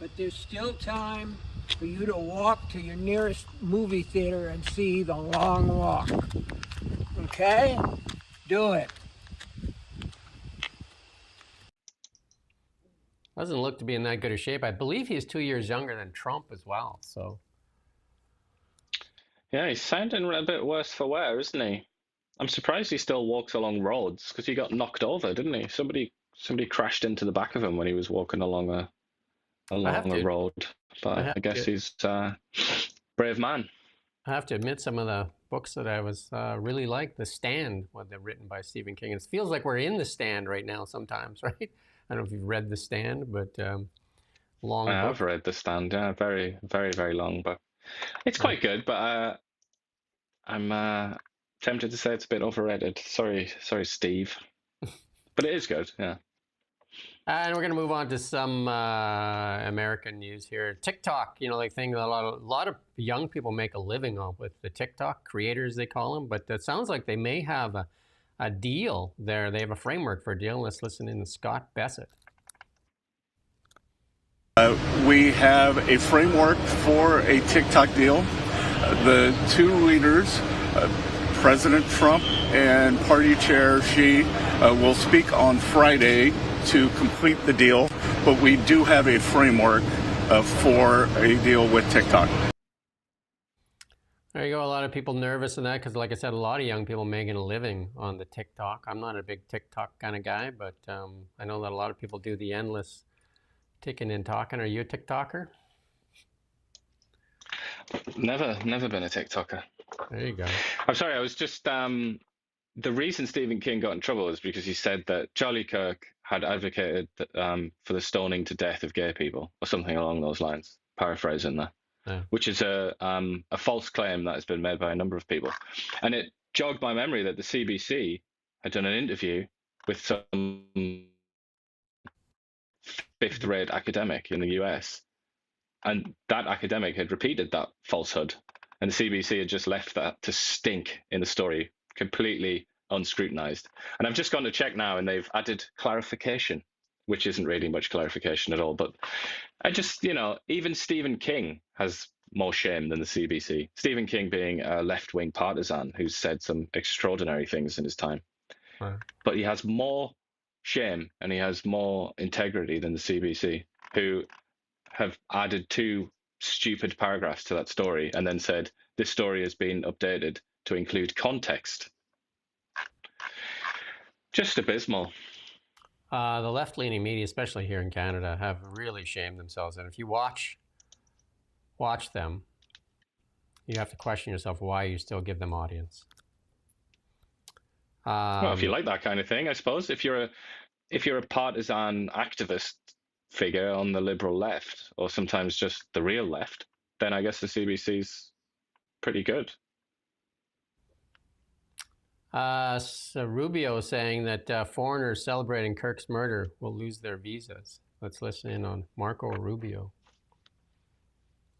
N: but there's still time for you to walk to your nearest movie theater and see The Long Walk. Okay? Do it.
A: Doesn't look to be in that good a shape. I believe he's 2 years younger than Trump as well. So,
B: yeah, he's sounding a bit worse for wear, isn't he? I'm surprised he still walks along roads, because he got knocked over, didn't he? Somebody crashed into the back of him when he was walking along a road. But I guess he's a brave man.
A: I have to admit, some of the books that I was really like, The Stand, what they're written by Stephen King. It feels like we're in The Stand right now sometimes, right? I don't know if you've read The Stand, but long book.
B: I've read The Stand, yeah, very, very, very long book. It's quite good, but I'm tempted to say it's a bit overrated. Sorry, Steve. But it is good, yeah.
A: And we're going to move on to some American news here. TikTok, like thing that a lot of young people make a living on with the TikTok creators, they call them. But it sounds like they may have a deal there. They have a framework for a deal. Let's listen in to Scott Bessett.
O: We have a framework for a TikTok deal. The two leaders, President Trump and Party Chair Xi, will speak on Friday to complete the deal, but we do have a framework for a deal with TikTok.
A: There you go. A lot of people nervous in that because, like I said, a lot of young people making a living on the TikTok. I'm not a big TikTok kind of guy, but I know that a lot of people do the endless ticking and talking. Are you a TikToker?
B: Never been a TikToker.
A: There you go.
B: I'm sorry, I was just the reason Stephen King got in trouble is because he said that Charlie Kirk had advocated for the stoning to death of gay people, or something along those lines, paraphrasing that, which is a false claim that has been made by a number of people. And it jogged my memory that the CBC had done an interview with some fifth-rate academic in the US, and that academic had repeated that falsehood, and the CBC had just left that to stink in the story, completely unscrutinized. And I've just gone to check now, and they've added clarification, which isn't really much clarification at all. But I just, even Stephen King has more shame than the CBC. Stephen King being a left-wing partisan who's said some extraordinary things in his time. Right. But he has more shame and he has more integrity than the CBC, who have added two stupid paragraphs to that story and then said, this story has been updated to include context. Just abysmal.
A: The left-leaning media, especially here in Canada, have really shamed themselves. And if you watch them, you have to question yourself why you still give them audience.
B: Well, if you like that kind of thing, I suppose. If you're a partisan activist figure on the liberal left, or sometimes just the real left, then I guess the CBC's pretty good.
A: So Rubio saying that foreigners celebrating Kirk's murder will lose their visas. Let's listen in on Marco Rubio.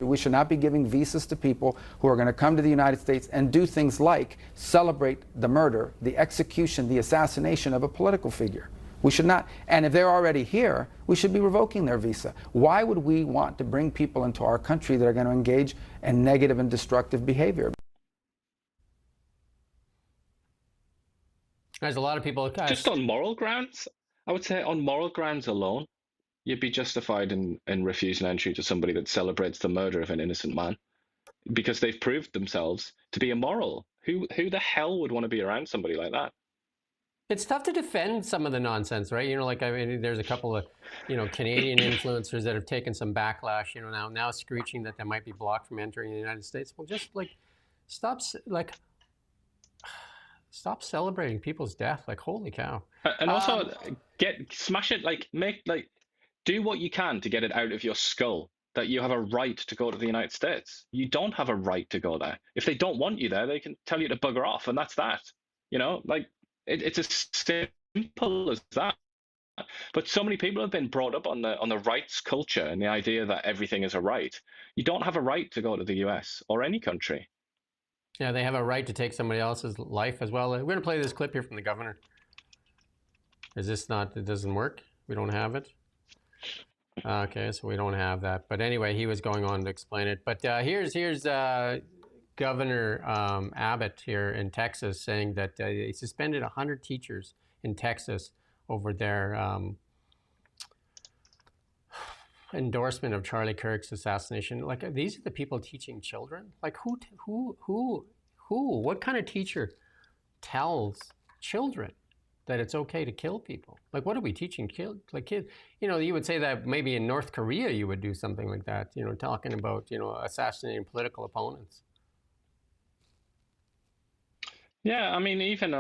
P: We should not be giving visas to people who are going to come to the United States and do things like celebrate the murder, the execution, the assassination of a political figure. We should not. And if they're already here, we should be revoking their visa. Why would we want to bring people into our country that are going to engage in negative and destructive behavior?
A: There's a lot of people.
B: Just on moral grounds, I would say on moral grounds alone, you'd be justified in refusing entry to somebody that celebrates the murder of an innocent man, because they've proved themselves to be immoral. Who the hell would want to be around somebody like that?
A: It's tough to defend some of the nonsense, right? You know, like, I mean, there's a couple of, Canadian influencers that have taken some backlash, now screeching that they might be blocked from entering the United States. Well, just stop celebrating people's death. Like, holy cow.
B: And also smash it, do what you can to get it out of your skull that you have a right to go to the United States. You don't have a right to go there. If they don't want you there, they can tell you to bugger off, and that's that. It's as simple as that. But so many people have been brought up on the rights culture and the idea that everything is a right. You don't have a right to go to the US or any country.
A: Yeah, they have a right to take somebody else's life as well. We're going to play this clip here from the governor. Is this not, it doesn't work? We don't have it? Okay, so we don't have that. But anyway, he was going on to explain it. But here's Governor Abbott here in Texas saying that they suspended 100 teachers in Texas over their endorsement of Charlie Kirk's assassination. Like, these are the people teaching children? Like, who? What kind of teacher tells children that it's okay to kill people? Like, what are we teaching kids? You would say that maybe in North Korea you would do something like that, talking about, assassinating political opponents.
B: Yeah, I mean, even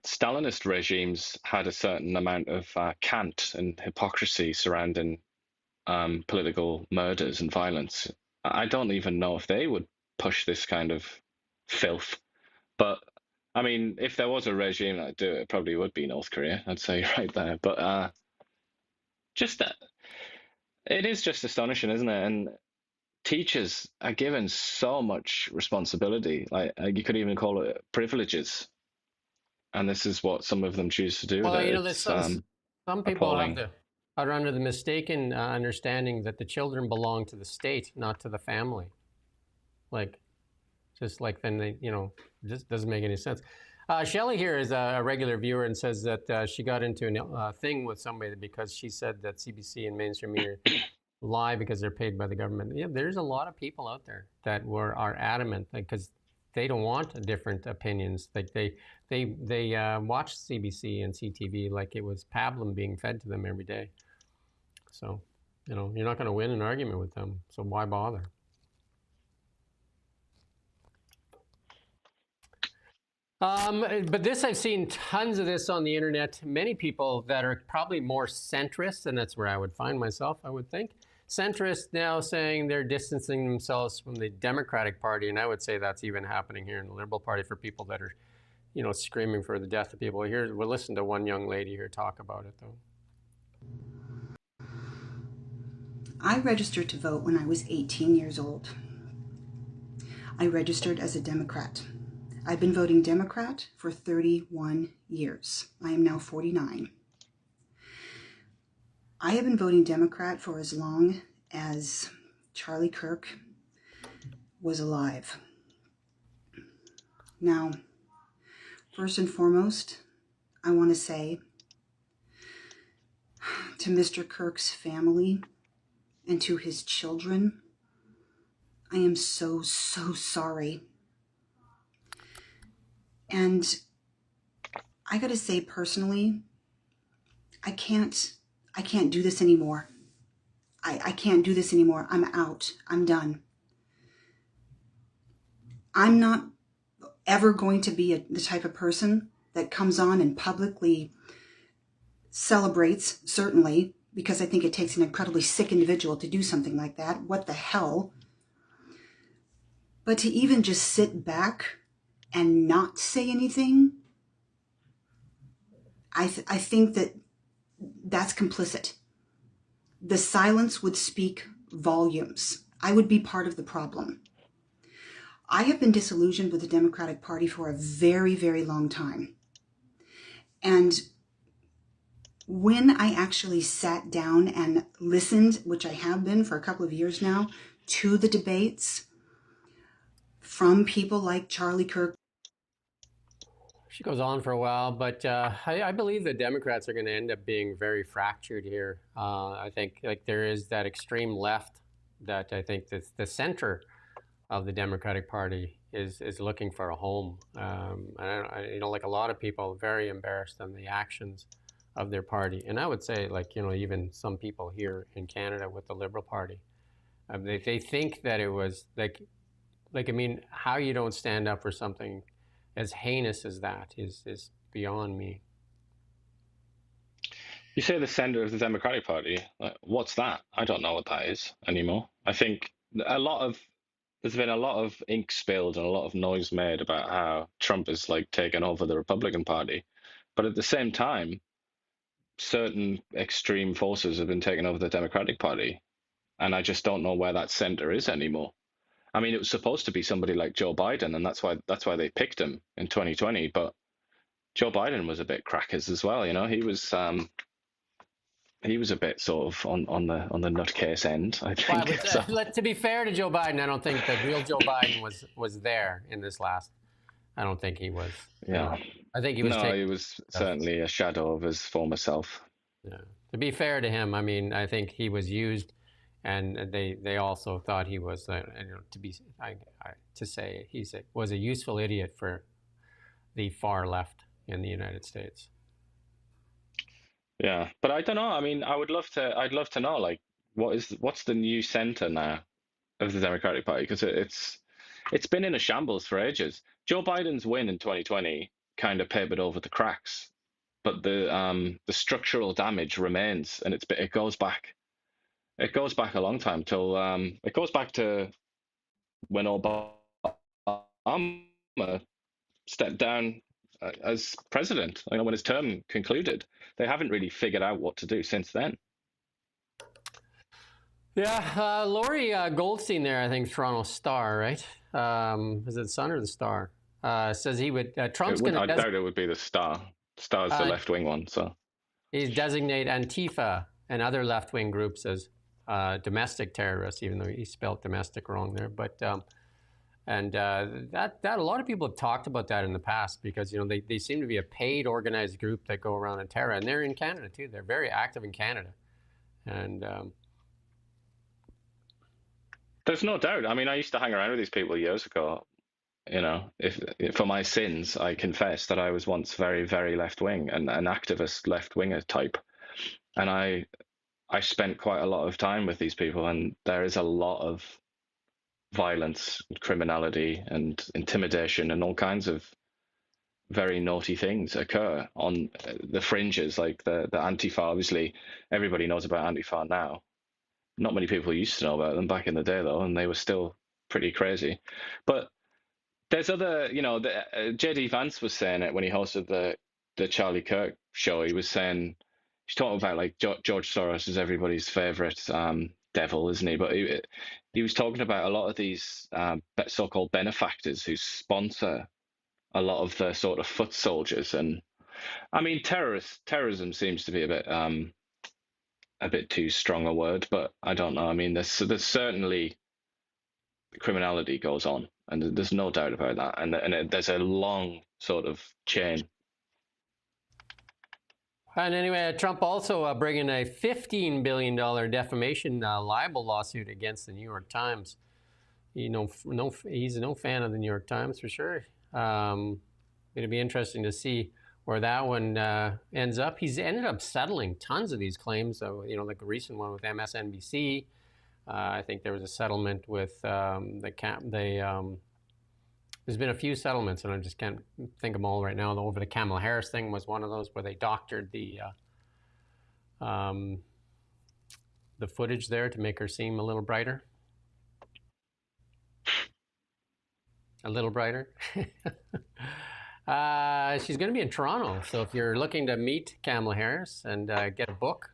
B: Stalinist regimes had a certain amount of cant and hypocrisy surrounding political murders and violence. I don't even know if they would push this kind of filth. But I mean, if there was a regime that'd do it, it probably would be North Korea, I'd say right there. But it is just astonishing, isn't it? And teachers are given so much responsibility, like you could even call it privileges. And this is what some of them choose to do.
A: Well, there's some people are under the mistaken understanding that the children belong to the state, not to the family. Then they, just doesn't make any sense. Shelley here is a regular viewer and says that she got into a thing with somebody because she said that CBC and mainstream media lie because they're paid by the government. Yeah, there's a lot of people out there that are adamant because they don't want different opinions. Like they watch CBC and CTV like it was pablum being fed to them every day. So, you're not going to win an argument with them. So why bother? But this, I've seen tons of this on the internet. Many people that are probably more centrist, and that's where I would find myself, I would think. Centrists now saying they're distancing themselves from the Democratic Party, and I would say that's even happening here in the Liberal Party for people that are, screaming for the death of people. We'll listen to one young lady here talk about it, though.
Q: I registered to vote when I was 18 years old. I registered as a Democrat. I've been voting Democrat for 31 years. I am now 49. I have been voting Democrat for as long as Charlie Kirk was alive. Now, first and foremost, I want to say to Mr. Kirk's family and to his children, I am so, so sorry. And I gotta say personally, I can't do this anymore. I can't do this anymore. I'm out. I'm done. I'm not ever going to be the type of person that comes on and publicly celebrates, certainly, because I think it takes an incredibly sick individual to do something like that. What the hell? But to even just sit back and not say anything, I think that's complicit. The silence would speak volumes. I would be part of the problem. I have been disillusioned with the Democratic Party for a very, very long time. And when I actually sat down and listened, which I have been for a couple of years now, to the debates from people like Charlie Kirk.
A: She goes on for a while, but I believe the Democrats are going to end up being very fractured here. I think like there is that extreme left that I think that the center of the Democratic Party is looking for a home. Like a lot of people, very embarrassed on the actions of their party, and I would say, like even some people here in Canada with the Liberal Party, they think that it was like I mean, how you don't stand up for something as heinous as that is beyond me.
B: You say the center of the Democratic Party. What's that? I don't know what that is anymore. I think there's been a lot of ink spilled and a lot of noise made about how Trump is like taken over the Republican Party, but at the same time, certain extreme forces have been taking over the Democratic Party, and I just don't know where that center is anymore. I mean, it was supposed to be somebody like Joe Biden, and that's why they picked him in 2020. But Joe Biden was a bit crackers as well. He was a bit sort of on the nutcase end, I think.
A: Well, to be fair to Joe Biden, I don't think that real Joe Biden was there in this last. I don't think he was.
B: Yeah,
A: I think he was.
B: No, he was certainly a shadow of his former self.
A: Yeah. To be fair to him, I mean, I think he was used. And they also thought he was, was a useful idiot for the far left in the United States.
B: Yeah, but I don't know. I mean, I'd love to know, like, what's the new center now of the Democratic Party? Because it's been in a shambles for ages. Joe Biden's win in 2020 kind of papered over the cracks, but the structural damage remains, and it goes back. It goes back a long time till it goes back to when Obama stepped down as president. When his term concluded, they haven't really figured out what to do since then.
A: Yeah, Lori Goldstein there, I think Toronto Star, right? Is it the Sun or the Star? Says he would. Trump's going to.
B: I doubt it would be the Star. Star's the left-wing one, so
A: he's designate Antifa and other left-wing groups as domestic terrorists, even though he spelled domestic wrong there. But that a lot of people have talked about that in the past because they seem to be a paid organized group that go around and terror, and they're in Canada too. They're very active in Canada, and
B: there's no doubt. I mean, I used to hang around with these people years ago. If for my sins, I confess that I was once very, very left-wing and an activist left-winger type, and I spent quite a lot of time with these people, and there is a lot of violence, criminality, and intimidation, and all kinds of very naughty things occur on the fringes, like the Antifa. Obviously, everybody knows about Antifa now. Not many people used to know about them back in the day, though, and they were still pretty crazy. But there's other, J.D. Vance was saying it when he hosted the Charlie Kirk show. He was saying, he's talking about like George Soros is everybody's favorite devil, isn't he? But he was talking about a lot of these so-called benefactors who sponsor a lot of the sort of foot soldiers. And I mean, terrorism seems to be a bit too strong a word, but I don't know. I mean, there's certainly criminality goes on, and there's no doubt about that. And there's a long sort of chain.
A: And anyway, Trump also bringing a $15 billion defamation libel lawsuit against the New York Times. he's no fan of the New York Times for sure. It'll be interesting to see where that one ends up. He's ended up settling tons of these claims. So, like the recent one with MSNBC. I think there was a settlement with there's been a few settlements, and I just can't think of them all right now. Over the Kamala Harris thing was one of those where they doctored the footage there to make her seem a little brighter. A little brighter. She's going to be in Toronto, so if you're looking to meet Kamala Harris and get a book,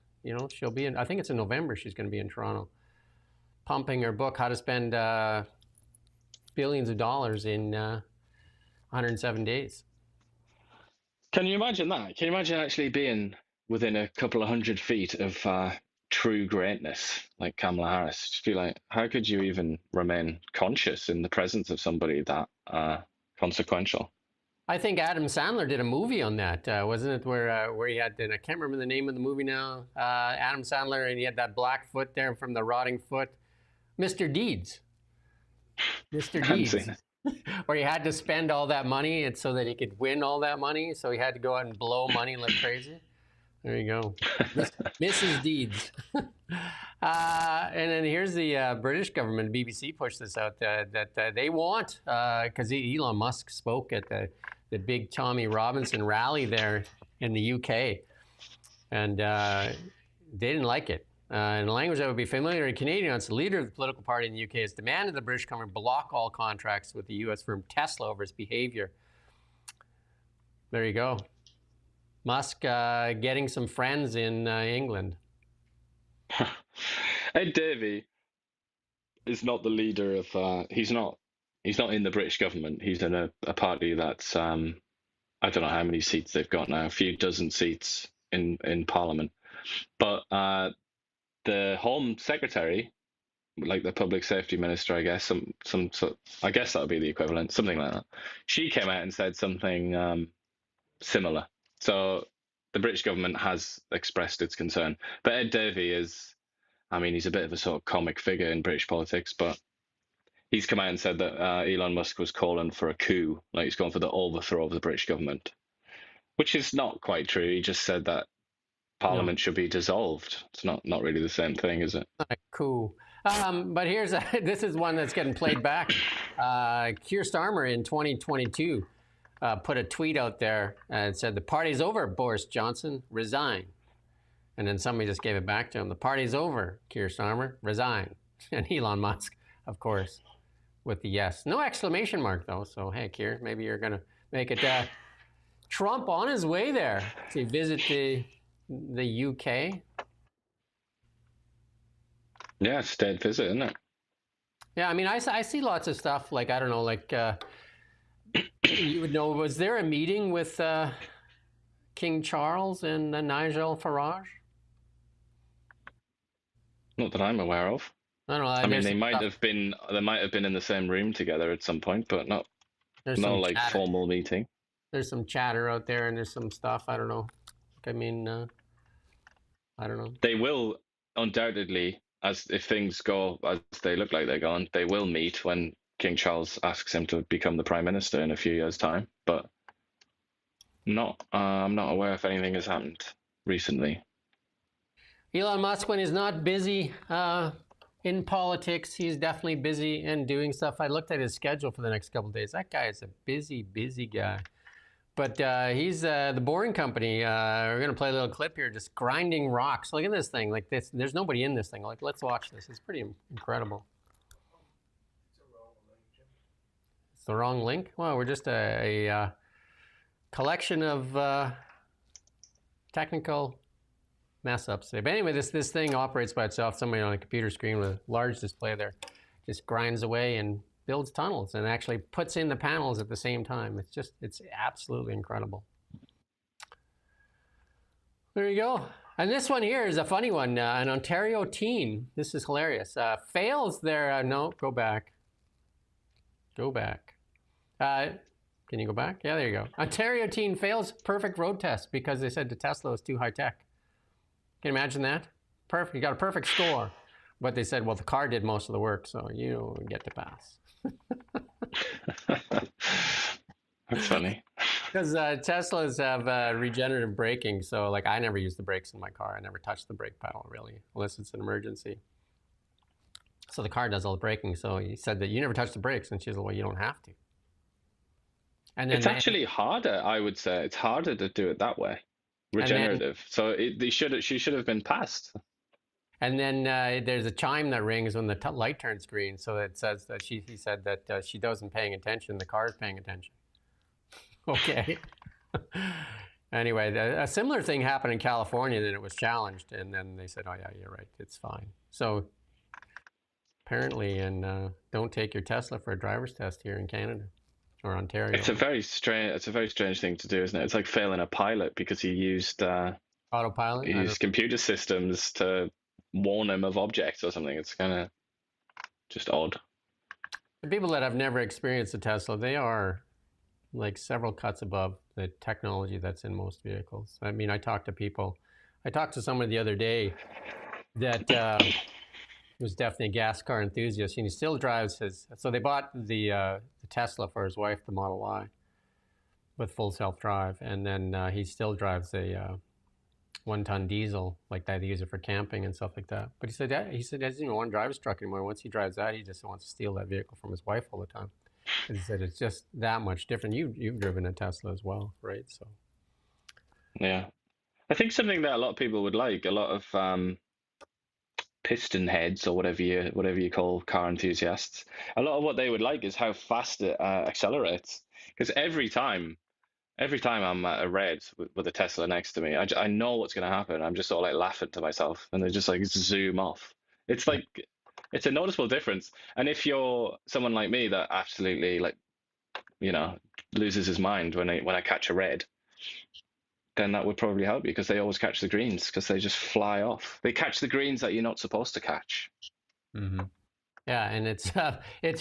A: she'll be in. I think it's in November. She's going to be in Toronto, pumping her book, How to Spend Billions of Dollars in 107 days.
B: Can you imagine that? Can you imagine actually being within a couple of 100 feet of true greatness like Kamala Harris? Just be like, how could you even remain conscious in the presence of somebody that consequential?
A: I think Adam Sandler did a movie on that, wasn't it? Where he had, and I can't remember the name of the movie now. Adam Sandler, and he had that black foot there from the rotting foot. Mr. Deeds. Mr. Deeds. Where he had to spend all that money so that he could win all that money. So he had to go out and blow money like crazy. There you go. Mrs. Deeds. And then here's the British government. BBC pushed this out that they want, because Elon Musk spoke at the big Tommy Robinson rally there in the UK. And they didn't like it. In a language that would be familiar to Canadians, the leader of the political party in the UK has demanded the British government block all contracts with the US firm Tesla over its behavior. There you go. Musk getting some friends in England.
B: Ed Davey is not the leader of. He's not in the British government. He's in a party that's. I don't know how many seats they've got now. A few dozen seats in Parliament, but. The Home Secretary, like the Public Safety Minister, I guess, I guess that would be the equivalent, something like that. She came out and said something similar. So the British government has expressed its concern. But Ed Davey he's a bit of a sort of comic figure in British politics, but he's come out and said that Elon Musk was calling for a coup, like he's going for the overthrow of the British government, which is not quite true. He just said that Parliament should be dissolved. It's not really the same thing, is it?
A: Cool. But this is one that's getting played back. Keir Starmer in 2022 put a tweet out there and said, "The party's over, Boris Johnson, resign." And then somebody just gave it back to him. "The party's over, Keir Starmer, resign." And Elon Musk, of course, with the yes. No exclamation mark, though. So, hey, Keir, maybe you're going to make it. Trump on his way there to visit the UK.
B: Yeah, state visit, isn't it?
A: Yeah, I see lots of stuff like, I don't know, like you would know, was there a meeting with King Charles and Nigel Farage?
B: Not that I'm aware of.
A: I don't know.
B: They might have been in the same room together at some point, but not like formal meeting.
A: There's some chatter out there, and there's some stuff. I don't know. I don't know.
B: They will undoubtedly, if things go as they look like they're going, they will meet when King Charles asks him to become the Prime Minister in a few years' time. But I'm not aware if anything has happened recently.
A: Elon Musk, when he's not busy in politics, he's definitely busy and doing stuff. I looked at his schedule for the next couple of days. That guy is a busy guy. But he's the Boring Company. We're going to play a little clip here, just grinding rocks. Look at this thing. Like this, there's nobody in this thing. Like, let's watch this. It's pretty incredible. It's the wrong link? Well, we're just a collection of technical mess-ups. But anyway, this thing operates by itself. Somebody on a computer screen with a large display there just grinds away and builds tunnels and actually puts in the panels at the same time. It's absolutely incredible. There you go. And this one here is a funny one. An Ontario teen, this is hilarious, fails their, no, go back. Go back. Can you go back? Yeah, there you go. Ontario teen fails perfect road test because they said the Tesla was too high tech. Can you imagine that? Perfect, you got a perfect score. But they said, well, the car did most of the work, so you get to pass.
B: That's funny.
A: Because Teslas have regenerative braking, so like I never use the brakes in my car. I never touch the brake pedal really, unless it's an emergency. So the car does all the braking. So he said that you never touch the brakes, and she's like, well, you don't have to. And then
B: It's actually harder, I would say. It's harder to do it that way, regenerative. So she should have been passed.
A: And then there's a chime that rings when the light turns green. So it says that he said that she wasn't paying attention. The car is paying attention. Okay. Anyway, a similar thing happened in California, that it was challenged, and then they said, oh yeah, you're right, it's fine. So apparently, and don't take your Tesla for a driver's test here in Canada or Ontario.
B: It's a very strange thing to do, isn't it? It's like failing a pilot because he used
A: autopilot.
B: He used computer systems to warn him of objects or something. It's kind of just odd.
A: The people that have never experienced a Tesla, they are like several cuts above the technology that's in most vehicles. I mean, I talked to someone the other day that was definitely a gas car enthusiast, and he still drives his. So they bought the Tesla for his wife, the Model Y, with full self-drive, and then he still drives a 1-ton diesel like that. They use it for camping and stuff like that. But he said he doesn't even want to drive his truck anymore. Once he drives that, he just wants to steal that vehicle from his wife all the time. He said it's just that much different. You've driven a Tesla as well, right? So
B: yeah, I think something that a lot of people would like, a lot of piston heads or whatever you call car enthusiasts, a lot of what they would like is how fast it accelerates. Because every time I'm at a red with a Tesla next to me, I know what's going to happen. I'm just sort of like laughing to myself, and they just like zoom off. It's like, it's a noticeable difference. And if you're someone like me that absolutely loses his mind when I catch a red, then that would probably help you, because they always catch the greens because they just fly off. They catch the greens that you're not supposed to catch.
A: Mm-hmm. Yeah, and it's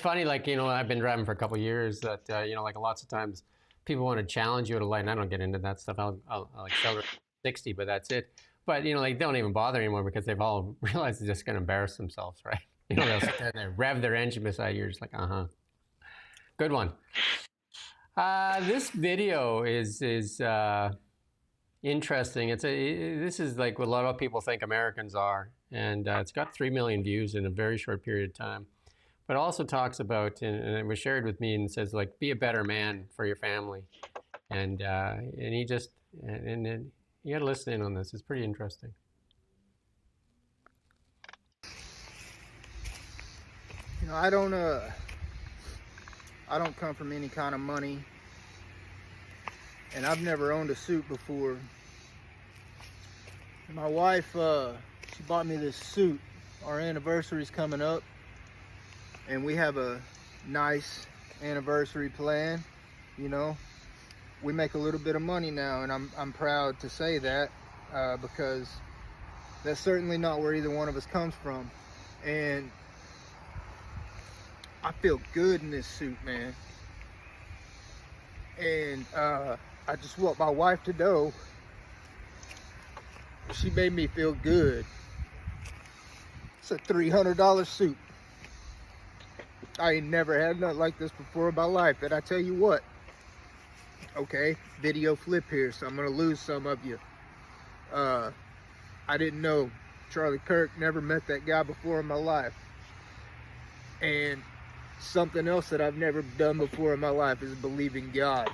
A: funny, like, I've been driving for a couple of years that, like lots of times people want to challenge you at a light, and I don't get into that stuff. I'll accelerate 60, but that's it. But, like, don't even bother anymore because they've all realized they're just going to embarrass themselves, right? They'll sit there and they rev their engine beside you. You're just like, Good one. This video is interesting. This is like what a lot of people think Americans are, and it's got 3 million views in a very short period of time. But it also talks about, and it was shared with me, and says like, be a better man for your family, and he just and you got to listen in on this. It's pretty interesting.
R: I don't come from any kind of money, and I've never owned a suit before. My wife, she bought me this suit. Our anniversary's coming up, and we have a nice anniversary plan. We make a little bit of money now, and I'm proud to say that, because that's certainly not where either one of us comes from. And I feel good in this suit, man. And I just want my wife to know she made me feel good. It's a $300 suit. I ain't never had nothing like this before in my life. And I tell you what, okay, video flip here, so I'm gonna lose some of you. I didn't know Charlie Kirk, never met that guy before in my life. And something else that I've never done before in my life is believe in God.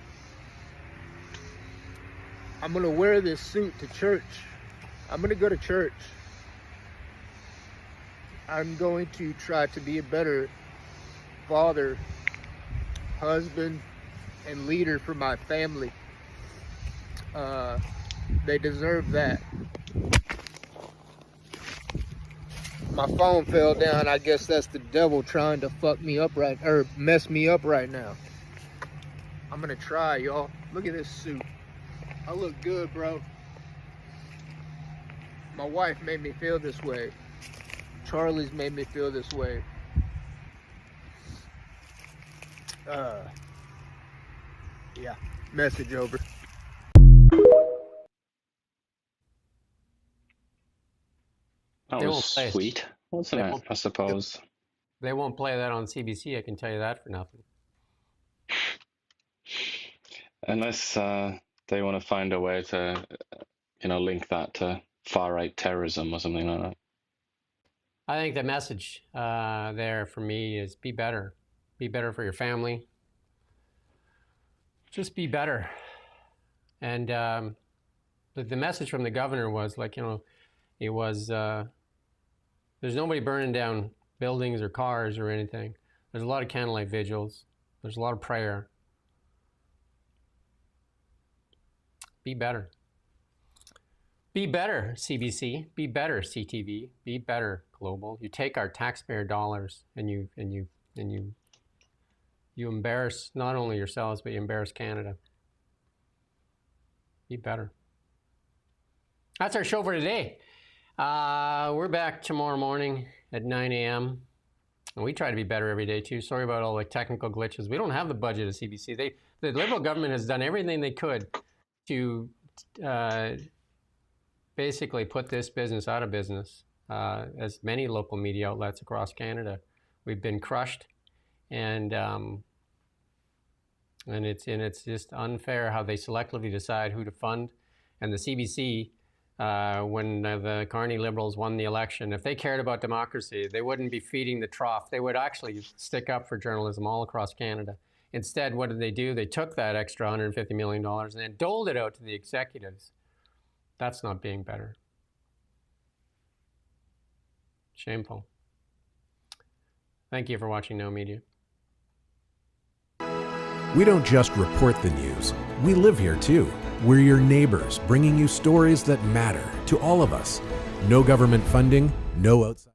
R: I'm gonna wear this suit to church. I'm gonna go to church. I'm going to try to be a better father, husband, and leader for my family. They deserve that. My phone fell down. I guess that's the devil trying to mess me up right now. I'm gonna try, y'all. Look at this suit. I look good, bro. My wife made me feel this way. Charlie's made me feel this way. Yeah, message over.
B: That was sweet. wasn't it? I suppose.
A: They won't play that on CBC, I can tell you that for nothing.
B: Unless they want to find a way to, link that to far-right terrorism or something like that.
A: I think the message there for me is be better. Be better for your family. Just be better. And the message from the governor was like, it was, there's nobody burning down buildings or cars or anything. There's a lot of candlelight vigils. There's a lot of prayer. Be better. Be better, CBC. Be better, CTV. Be better, Global. You take our taxpayer dollars and you embarrass not only yourselves, but you embarrass Canada. Be better. That's our show for today. We're back tomorrow morning at 9 a.m. And we try to be better every day too. Sorry about all the technical glitches. We don't have the budget of CBC. The Liberal government has done everything they could to basically put this business out of business, as many local media outlets across Canada. We've been crushed, and it's just unfair how they selectively decide who to fund. And the CBC, when the Carney Liberals won the election, if they cared about democracy, they wouldn't be feeding the trough. They would actually stick up for journalism all across Canada. Instead, what did they do? They took that extra $150 million and then doled it out to the executives. That's not being better. Shameful. Thank you for watching Now Media.
S: We don't just report the news. We live here too. We're your neighbors, bringing you stories that matter to all of us. No government funding, no outside.